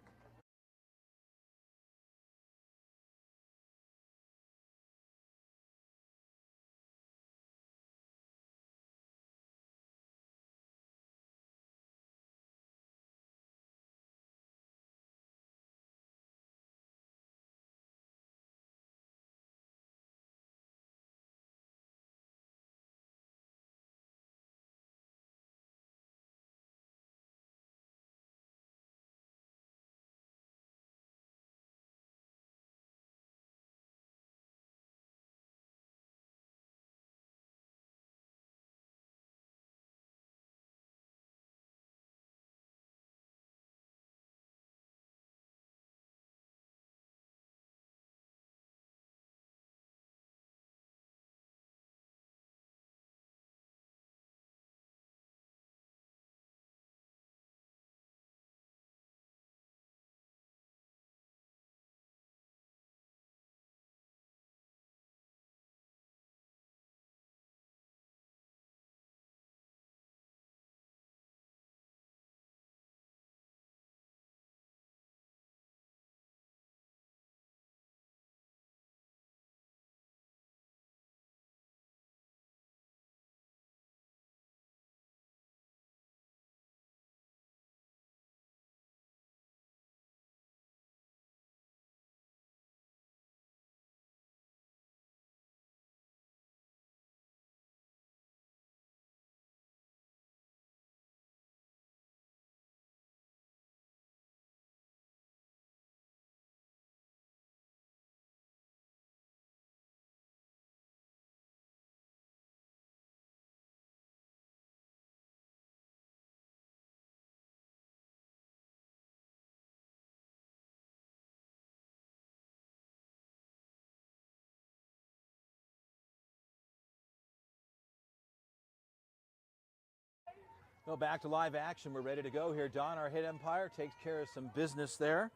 Well, back to live action. We're ready to go here. Don, our head umpire, takes care of some business there,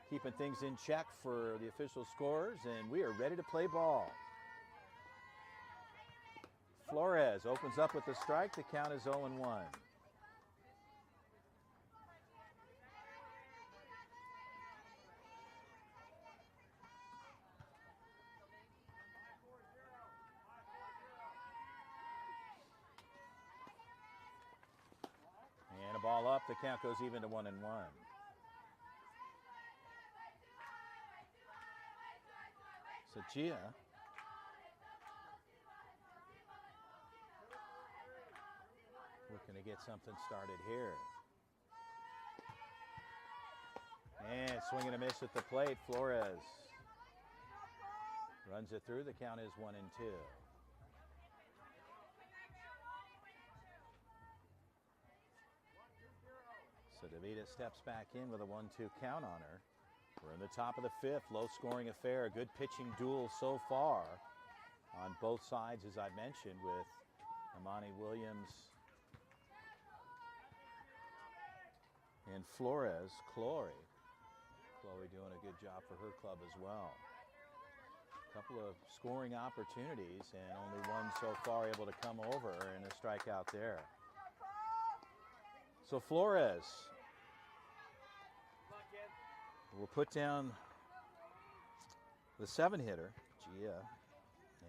keeping things in check for the official scorers, and we are ready to play ball. Flores opens up with the strike. The count is 0-1. And a ball up. The count goes even to 1-1. So Gia looking to get something started here. And swing and a miss at the plate. Flores runs it through. The count is 1-2. So DeVita steps back in with a 1-2 count on her. We're in the top of the fifth. Low-scoring affair. A good pitching duel so far on both sides, as I mentioned, with Amani Williams and Flores. Chloe doing a good job for her club as well. A couple of scoring opportunities and only one so far able to come over, and a strikeout there. So Flores will put down the 7-hitter, Gia,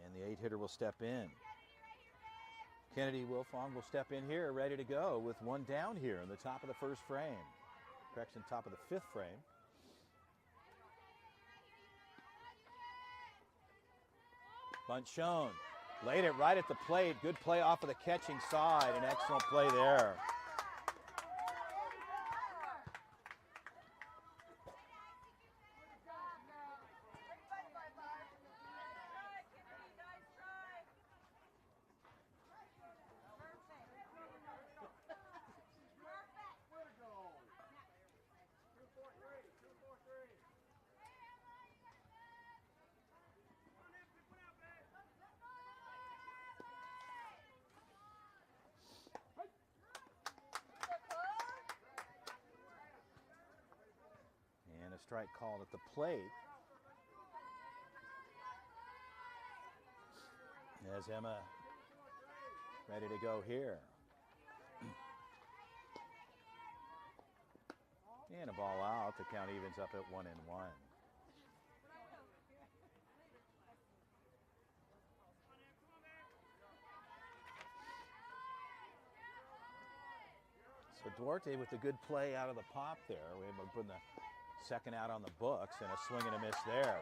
and the 8-hitter will step in. Kennedy Wilfong will step in here, ready to go with one down here in the top of the first frame. Correction, top of the fifth frame. Bunt shown. Laid it right at the plate. Good play off of the catching side. An excellent play there. Strike called at the plate as Emma ready to go here. And a ball out. The count evens up at 1-1. So Duarte with a good play out of the pop there. We're able to put the second out on the books, and a swing and a miss there.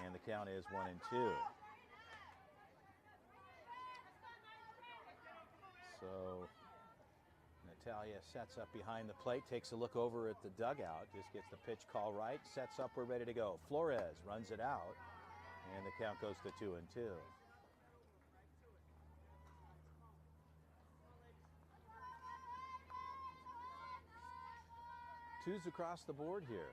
And the count is 1-2. So Natalia sets up behind the plate, takes a look over at the dugout, just gets the pitch call right, sets up, we're ready to go. Flores runs it out, and the count goes to 2-2. Twos across the board here.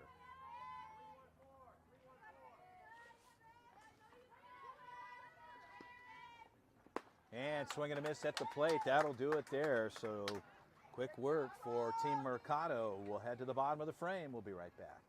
And swing and a miss at the plate. That'll do it there. So quick work for Team Mercado. We'll head to the bottom of the frame. We'll be right back.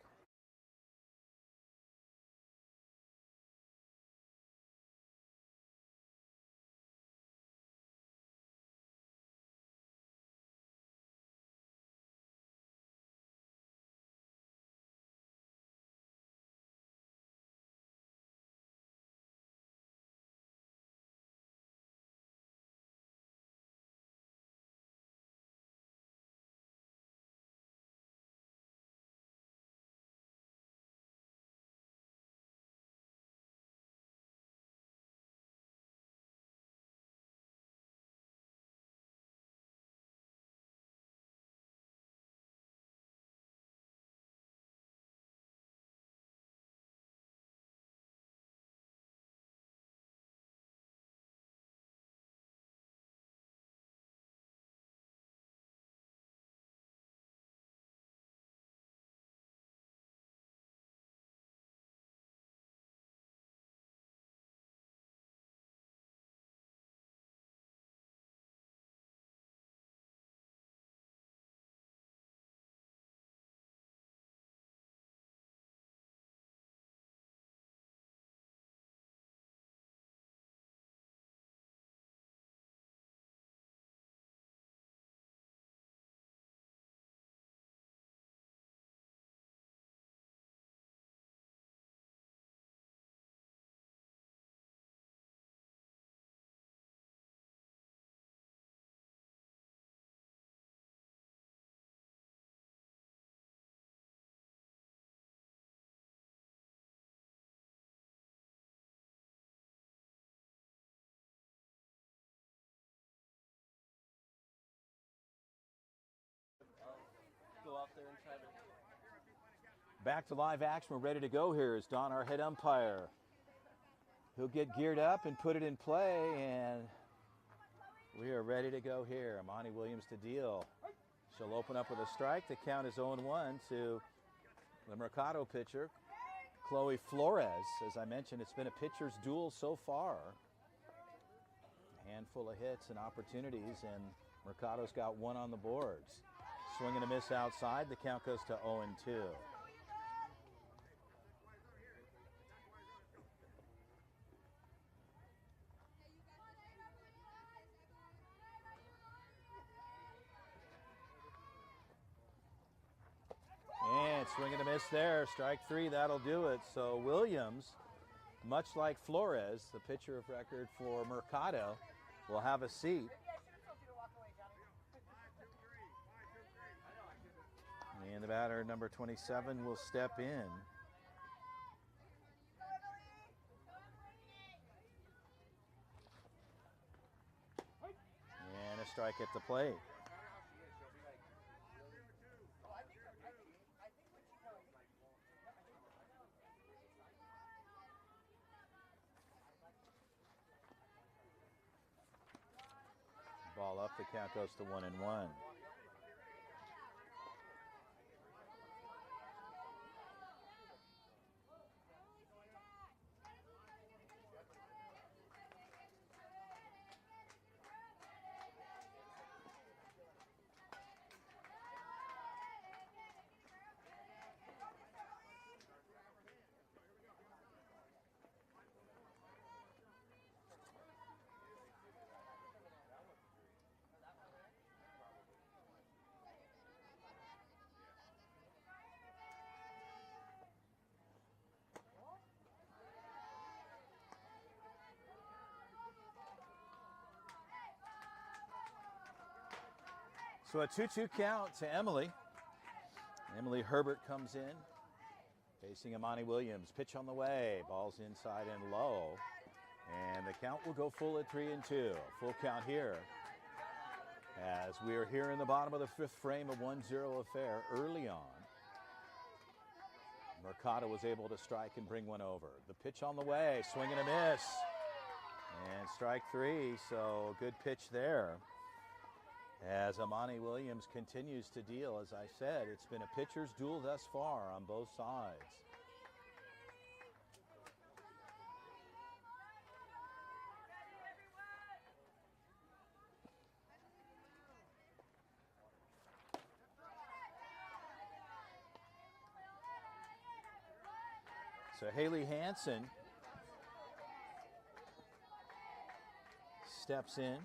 Go out there and try to. Back to live action. We're ready to go here. Is Don, our head umpire. He'll get geared up and put it in play, and we are ready to go here. Amani Williams to deal. She'll open up with a strike. The count is 0-1 to the Mercado pitcher, Chloe Flores. As I mentioned, it's been a pitcher's duel so far. A handful of hits and opportunities, and Mercado's got one on the boards. Swing and a miss outside. The count goes to 0-2. And swing and a miss there. Strike three, that'll do it. So Williams, much like Flores, the pitcher of record for Mercado, will have a seat. And the batter, number 27, will step in. And a strike at the plate. Ball up, the count goes to 1-1. So a 2-2 count to Emily. Emily Herbert comes in, facing Amani Williams. Pitch on the way, ball's inside and low. And the count will go full at 3-2. Full count here as we are here in the bottom of the fifth frame, a 1-0 affair early on. Mercado was able to strike and bring one over. The pitch on the way, swing and a miss. And strike three, so good pitch there. As Amani Williams continues to deal, as I said, it's been a pitcher's duel thus far on both sides. So Haley Hansen steps in.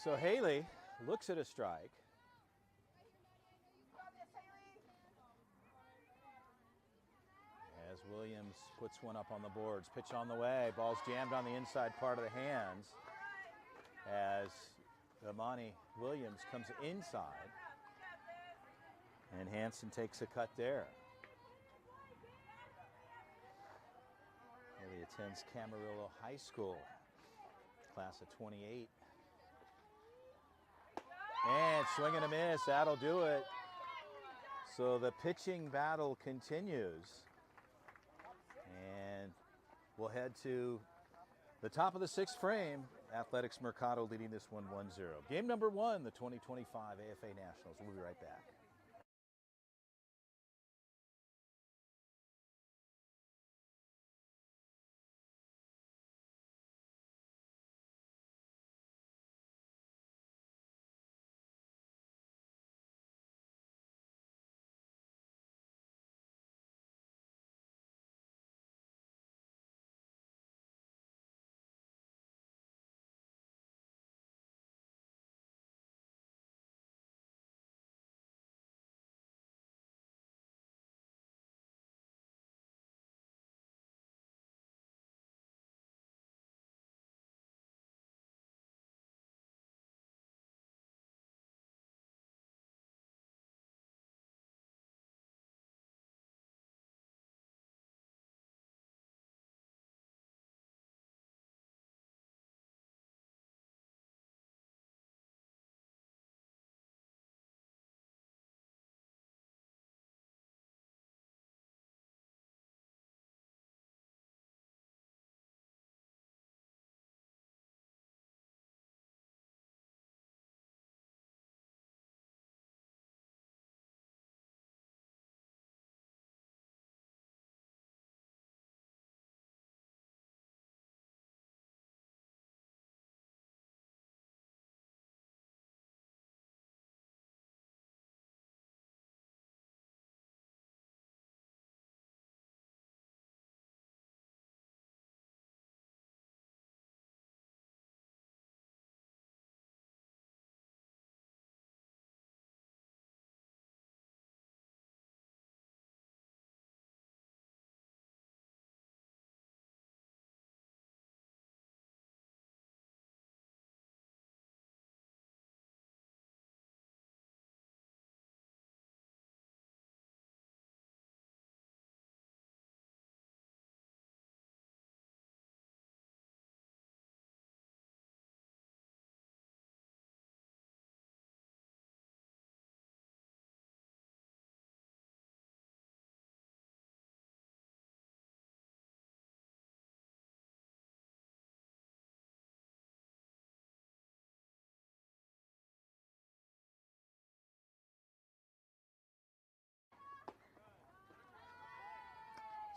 So Haley looks at a strike. As Williams puts one up on the boards. Pitch on the way. Ball's jammed on the inside part of the hands. As Amani Williams comes inside. And Hansen takes a cut there. Haley attends Camarillo High School. Class of 28. And swing and a miss, that'll do it. So the pitching battle continues. And we'll head to the top of the sixth frame. Athletics Mercado leading this one 1-0. Game number one, the 2025 AFA Nationals. We'll be right back.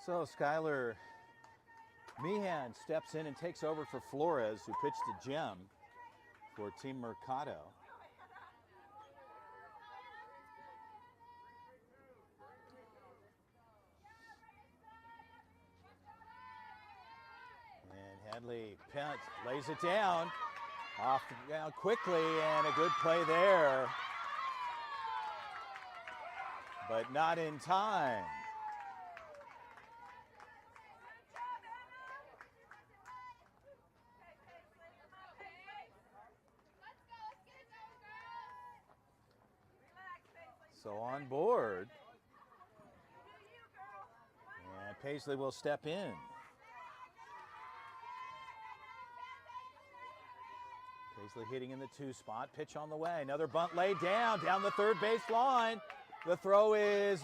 So Skylar Meehan steps in and takes over for Flores, who pitched to Jim for Team Mercado. And Headley lays it down, off the ground quickly, and a good play there, but not in time. So on board, and Paisley will step in. Paisley hitting in the 2 spot, pitch on the way. Another bunt laid down the third base line. The throw is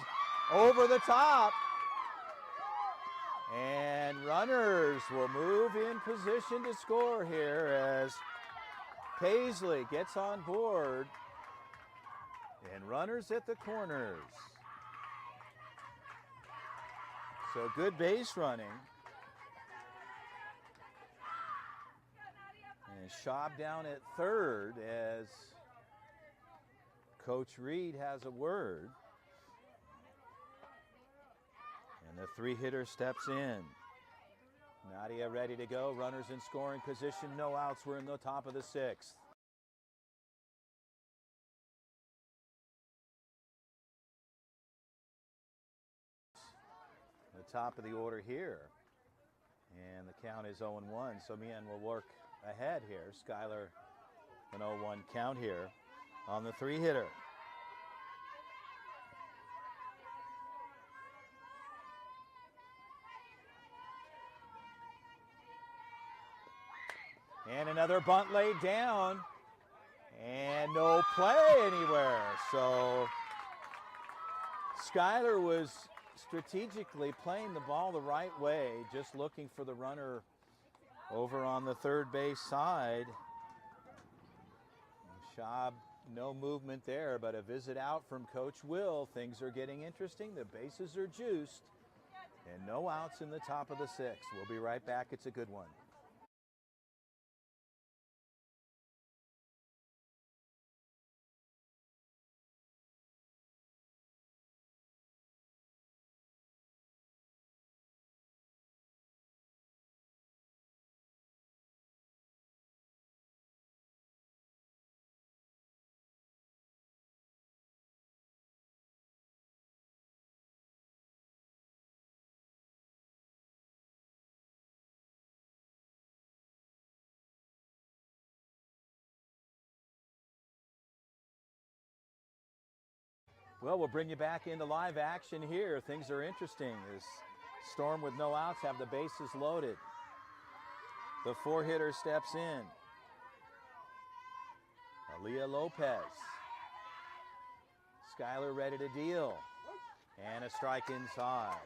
over the top. And runners will move in position to score here as Paisley gets on board. And runners at the corners. So good base running. And Schaub down at third as Coach Reed has a word. And the 3-hitter steps in. Nadia ready to go. Runners in scoring position. No outs. We're in the top of the 6th. The top of the order here. And the count is 0-1. So Meehan will work ahead here. Skylar, an 0-1 count here on the 3-hitter. And another bunt laid down. And no play anywhere. So Skylar was strategically playing the ball the right way, just looking for the runner over on the third base side. Schaub, no movement there, but a visit out from Coach Will. Things are getting interesting. The bases are juiced. And no outs in the top of the 6th. We'll be right back. It's a good one. Well, we'll bring you back into live action here. Things are interesting as Storm with no outs have the bases loaded. The 4-hitter steps in. Aaliyah Lopez. Skylar ready to deal. And a strike inside.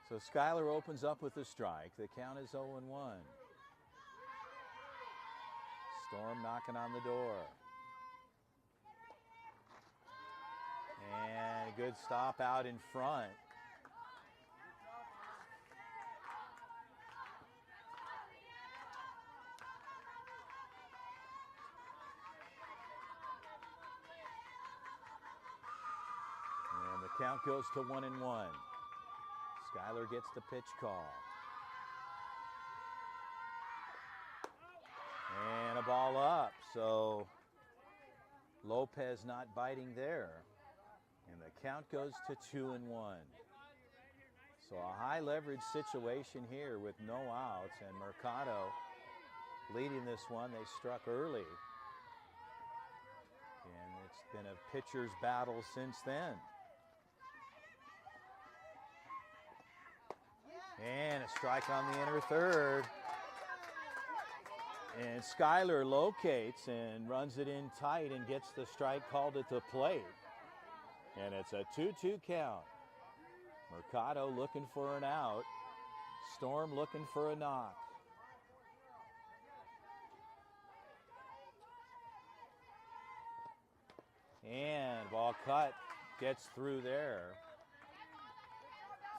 So Skylar opens up with a strike. The count is 0-1. Storm knocking on the door. And a good stop out in front. And the count goes to 1-1. Skylar gets the pitch call. And a ball up, so Lopez not biting there. And the count goes to 2-1. So a high leverage situation here with no outs, and Mercado leading this one. They struck early. And it's been a pitcher's battle since then. And a strike on the inner third. And Skylar locates and runs it in tight and gets the strike called at the plate. And it's a 2-2 count. Mercado looking for an out. Storm looking for a knock. ball cut, gets through there.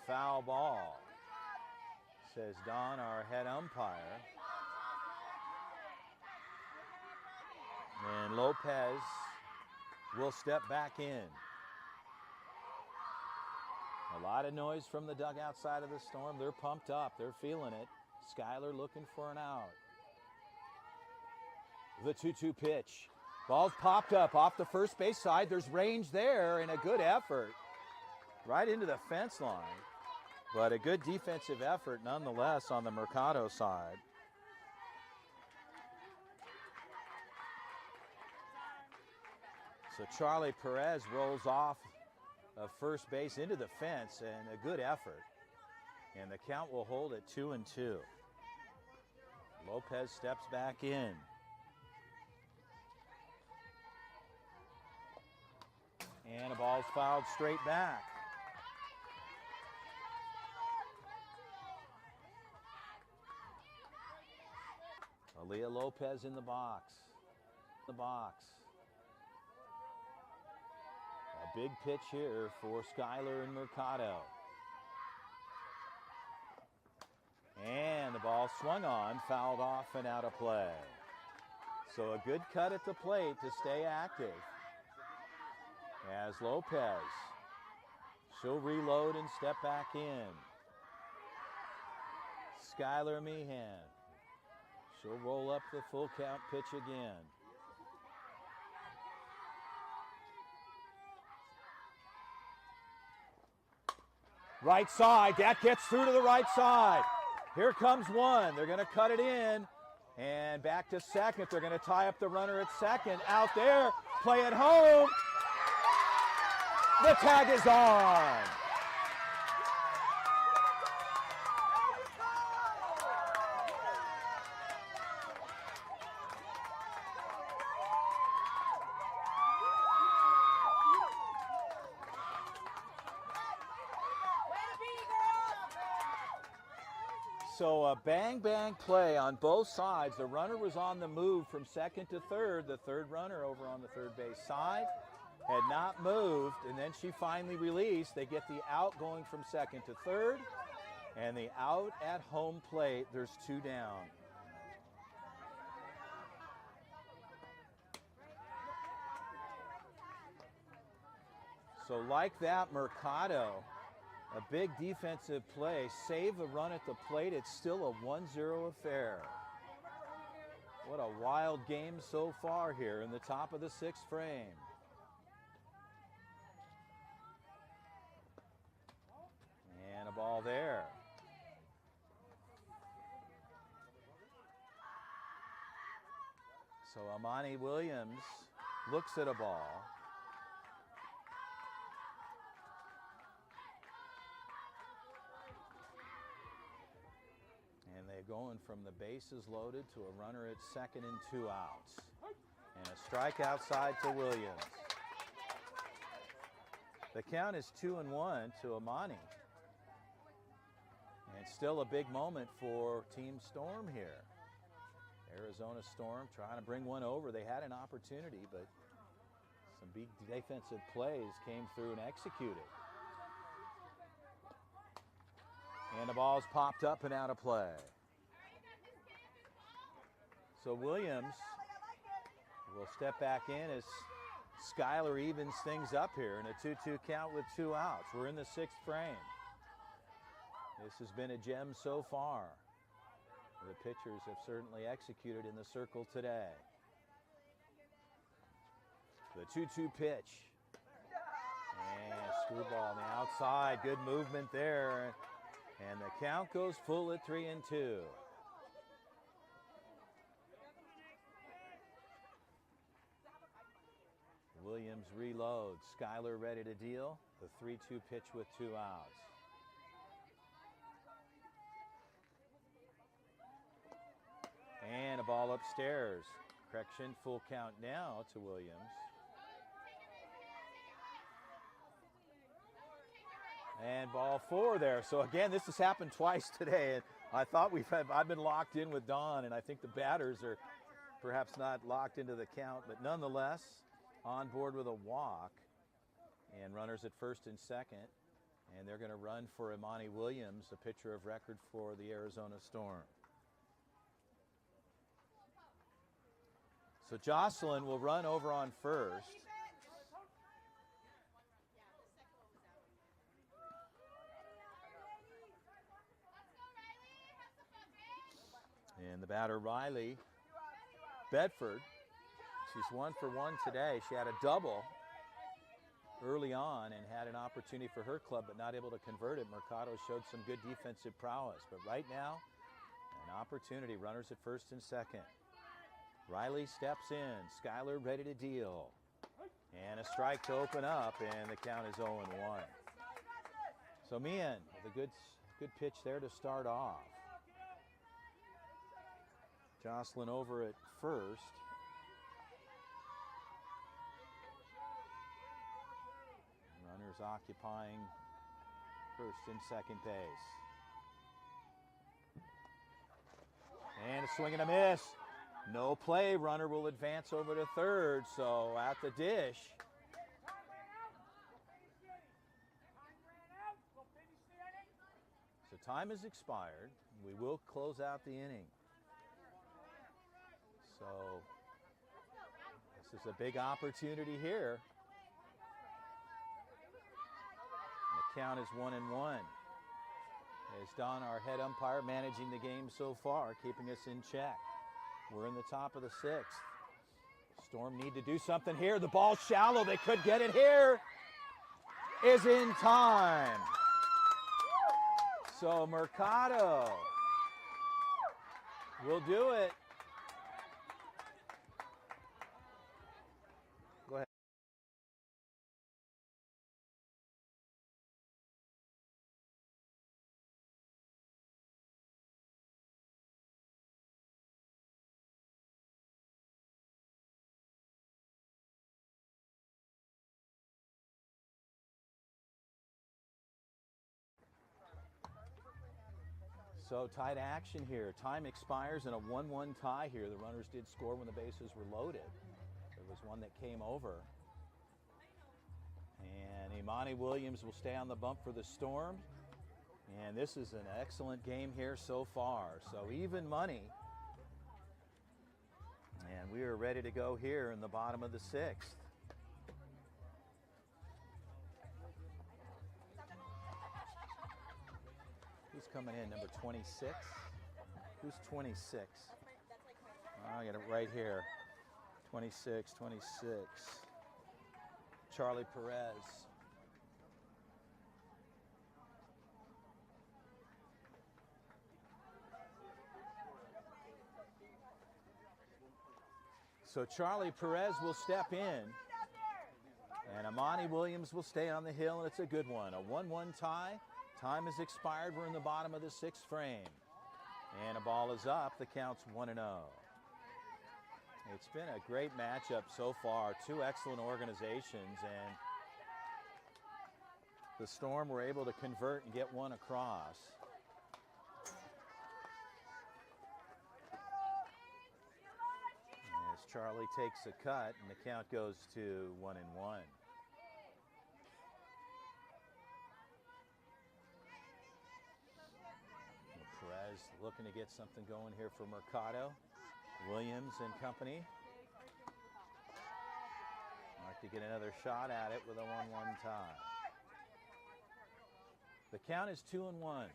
Foul ball, says Don, our head umpire. And Lopez will step back in. A lot of noise from the dugout side of the Storm. They're pumped up. They're feeling it. Schuyler looking for an out. The 2-2 pitch. Ball's popped up off the first base side. There's range there and a good effort. Right into the fence line. But a good defensive effort nonetheless on the Mercado side. So Charlie Perez rolls off of first base into the fence, and a good effort. And the count will hold at 2-2. Lopez steps back in. And a ball's fouled straight back. Aaliyah Lopez in the box. A big pitch here for Schuyler and Mercado. And the ball swung on, fouled off and out of play. So a good cut at the plate to stay active. As Lopez, she'll reload and step back in. Schuyler Meehan. She'll roll up the full count pitch again. Right side, that gets through to the right side. Here comes one. They're going to cut it in. And back to second. They're going to tie up the runner at second. Out there, play at home. The tag is on. So a bang-bang play on both sides. The runner was on the move from second to third. The third runner over on the third base side had not moved, and then she finally released. They get the out going from second to third, and the out at home plate. There's two down. So like that, Mercado, a big defensive play, save the run at the plate. It's still a 1-0 affair. What a wild game so far here in the top of the sixth frame. And a ball there. So Amani Williams looks at a ball. And they're going from the bases loaded to a runner at second and 2 outs. And a strike outside to Williams. The count is 2-1 to Amani. And still a big moment for Team Storm here. Arizona Storm trying to bring one over. They had an opportunity, but some big defensive plays came through and executed. And the ball's popped up and out of play. So Williams will step back in as Schuyler evens things up here in a 2-2 count with 2 outs. We're in the 6th frame. This has been a gem so far. The pitchers have certainly executed in the circle today. The 2-2 pitch. And screwball on the outside. Good movement there. And the count goes full at 3-2. Williams reloads. Schuyler ready to deal. The 3-2 pitch with 2 outs. And a ball upstairs. Correction, full count now to Williams. And ball 4 there. So again, this has happened twice today. And I thought I've been locked in with Don, and I think the batters are perhaps not locked into the count, but nonetheless, on board with a walk. And runners at first and second. And they're going to run for Imani Williams, a pitcher of record for the Arizona Storm. So Jocelyn will run over on first. And the batter, Riley Bedford. She's 1 for 1 today. She had a double early on and had an opportunity for her club, but not able to convert it. Mercado showed some good defensive prowess, but right now, an opportunity. Runners at first and second. Riley steps in. Skylar ready to deal. And a strike to open up, and the count is 0-1. So Meehan with a good pitch there to start off. Jocelyn over at first. Runners occupying first and second base. And a swing and a miss. No play. Runner will advance over to third. So at the dish. So time has expired. We will close out the inning. So this is a big opportunity here. The count is 1-1. As Don, our head umpire, managing the game so far, keeping us in check. We're in the top of the sixth. Storm need to do something here. The ball's shallow. They could get it here. Is in time. So Mercado will do it. Go ahead. So tight action here. Time expires in a 1-1 tie here. The runners did score when the bases were loaded. There was one that came over. And Imani Williams will stay on the bump for the Storm. And this is an excellent game here so far. So even money. And we are ready to go here in the bottom of the sixth. Who's coming in? Number 26? Who's 26? Oh, I got it right here. 26. Charlie Perez. So Charlie Perez will step in. And Imani Williams will stay on the hill, and it's a good one. A 1-1 tie. Time has expired. We're in the bottom of the sixth frame. And a ball is up. The count's 1-0. It's been a great matchup so far. Two excellent organizations. And the Storm were able to convert and get one across. As Charlie takes a cut, and the count goes to 1-1. Perez looking to get something going here for Mercado. Williams and company. Like to get another shot at it with a 1-1 tie. The count is 2-1.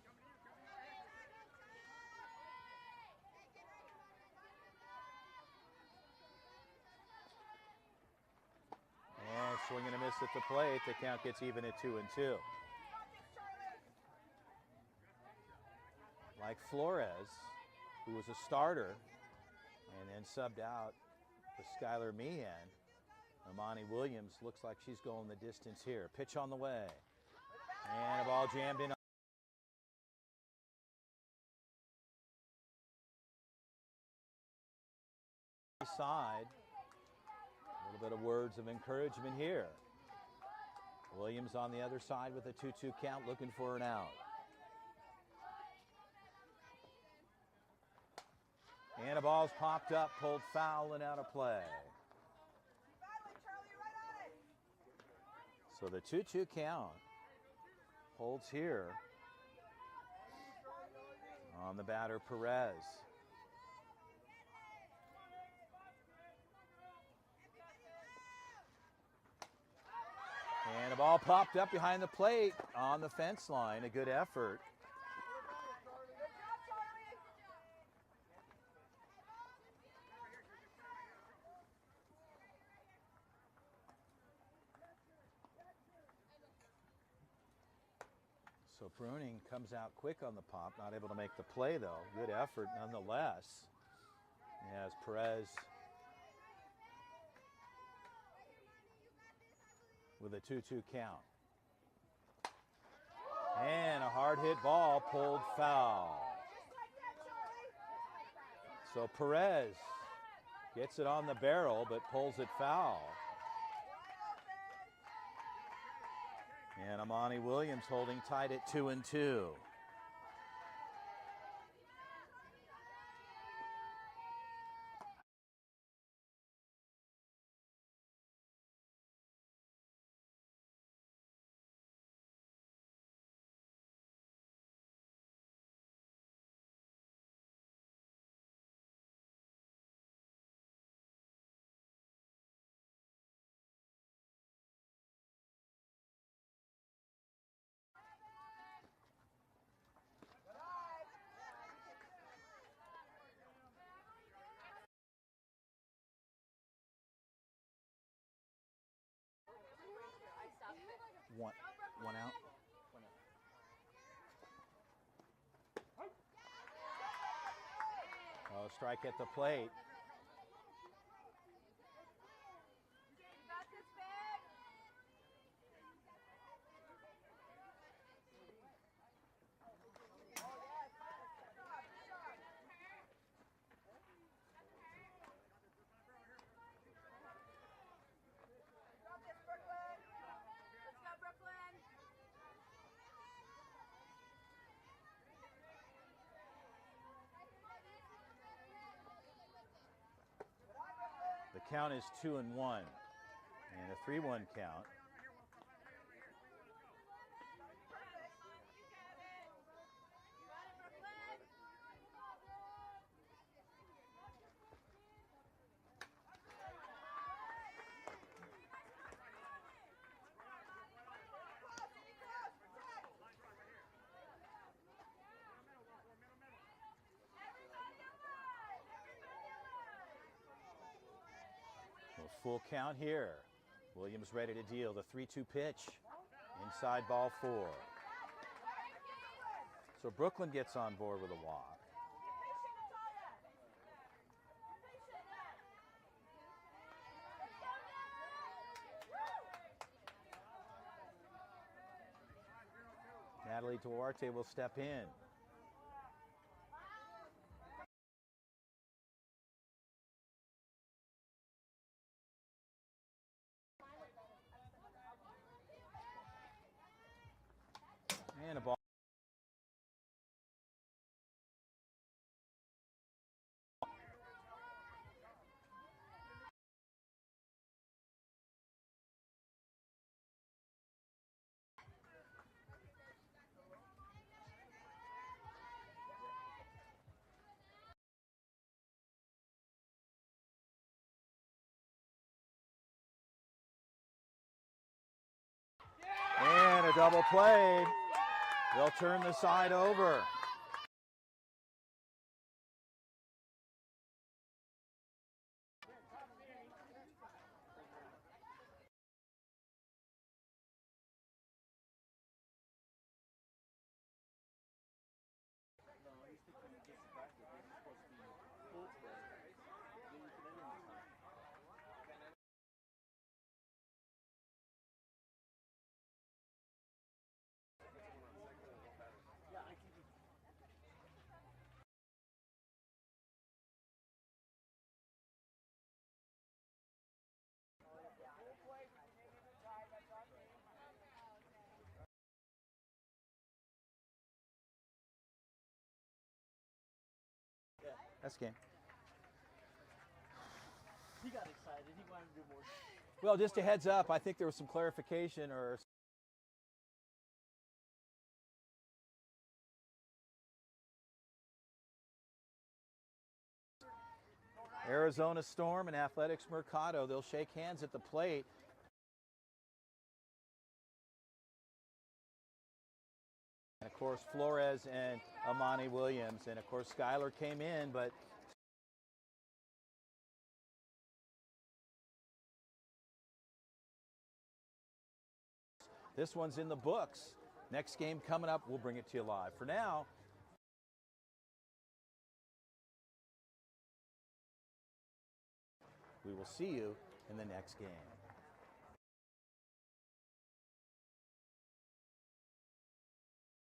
And swing and a miss at the plate. The count gets even at 2-2. Like Flores, who was a starter and then subbed out for Skylar Meehan. Imani Williams looks like she's going the distance here. Pitch on the way. And a ball jammed in. Side. A little bit of words of encouragement here. Williams on the other side with a 2-2 count, looking for an out. And a ball's popped up, pulled foul and out of play. So the 2-2 count holds here on the batter, Perez. And a ball popped up behind the plate on the fence line. A good effort. So Bruning comes out quick on the pop, not able to make the play though. Good effort nonetheless. As Perez with a 2-2 count. And a hard hit ball pulled foul. So Perez gets it on the barrel but pulls it foul. And Amani Williams holding tight at 2-2. One out. Oh, strike at the plate. The count is 2-1 and a 3-1 count. Full count here. Williams ready to deal. The 3-2 pitch. Inside ball 4. So Brooklyn gets on board with a walk. Natalie Duarte will step in. And a ball. And a double play. They'll turn the side over. That's game. He got excited. He wanted to do more. Well, just a heads up, I think there was some clarification or Arizona Storm and Athletics Mercado. They'll shake hands at the plate. And of course, Flores and Amani Williams. And of course, Skyler came in, but this one's in the books. Next game coming up, we'll bring it to you live. For now, we will see you in the next game.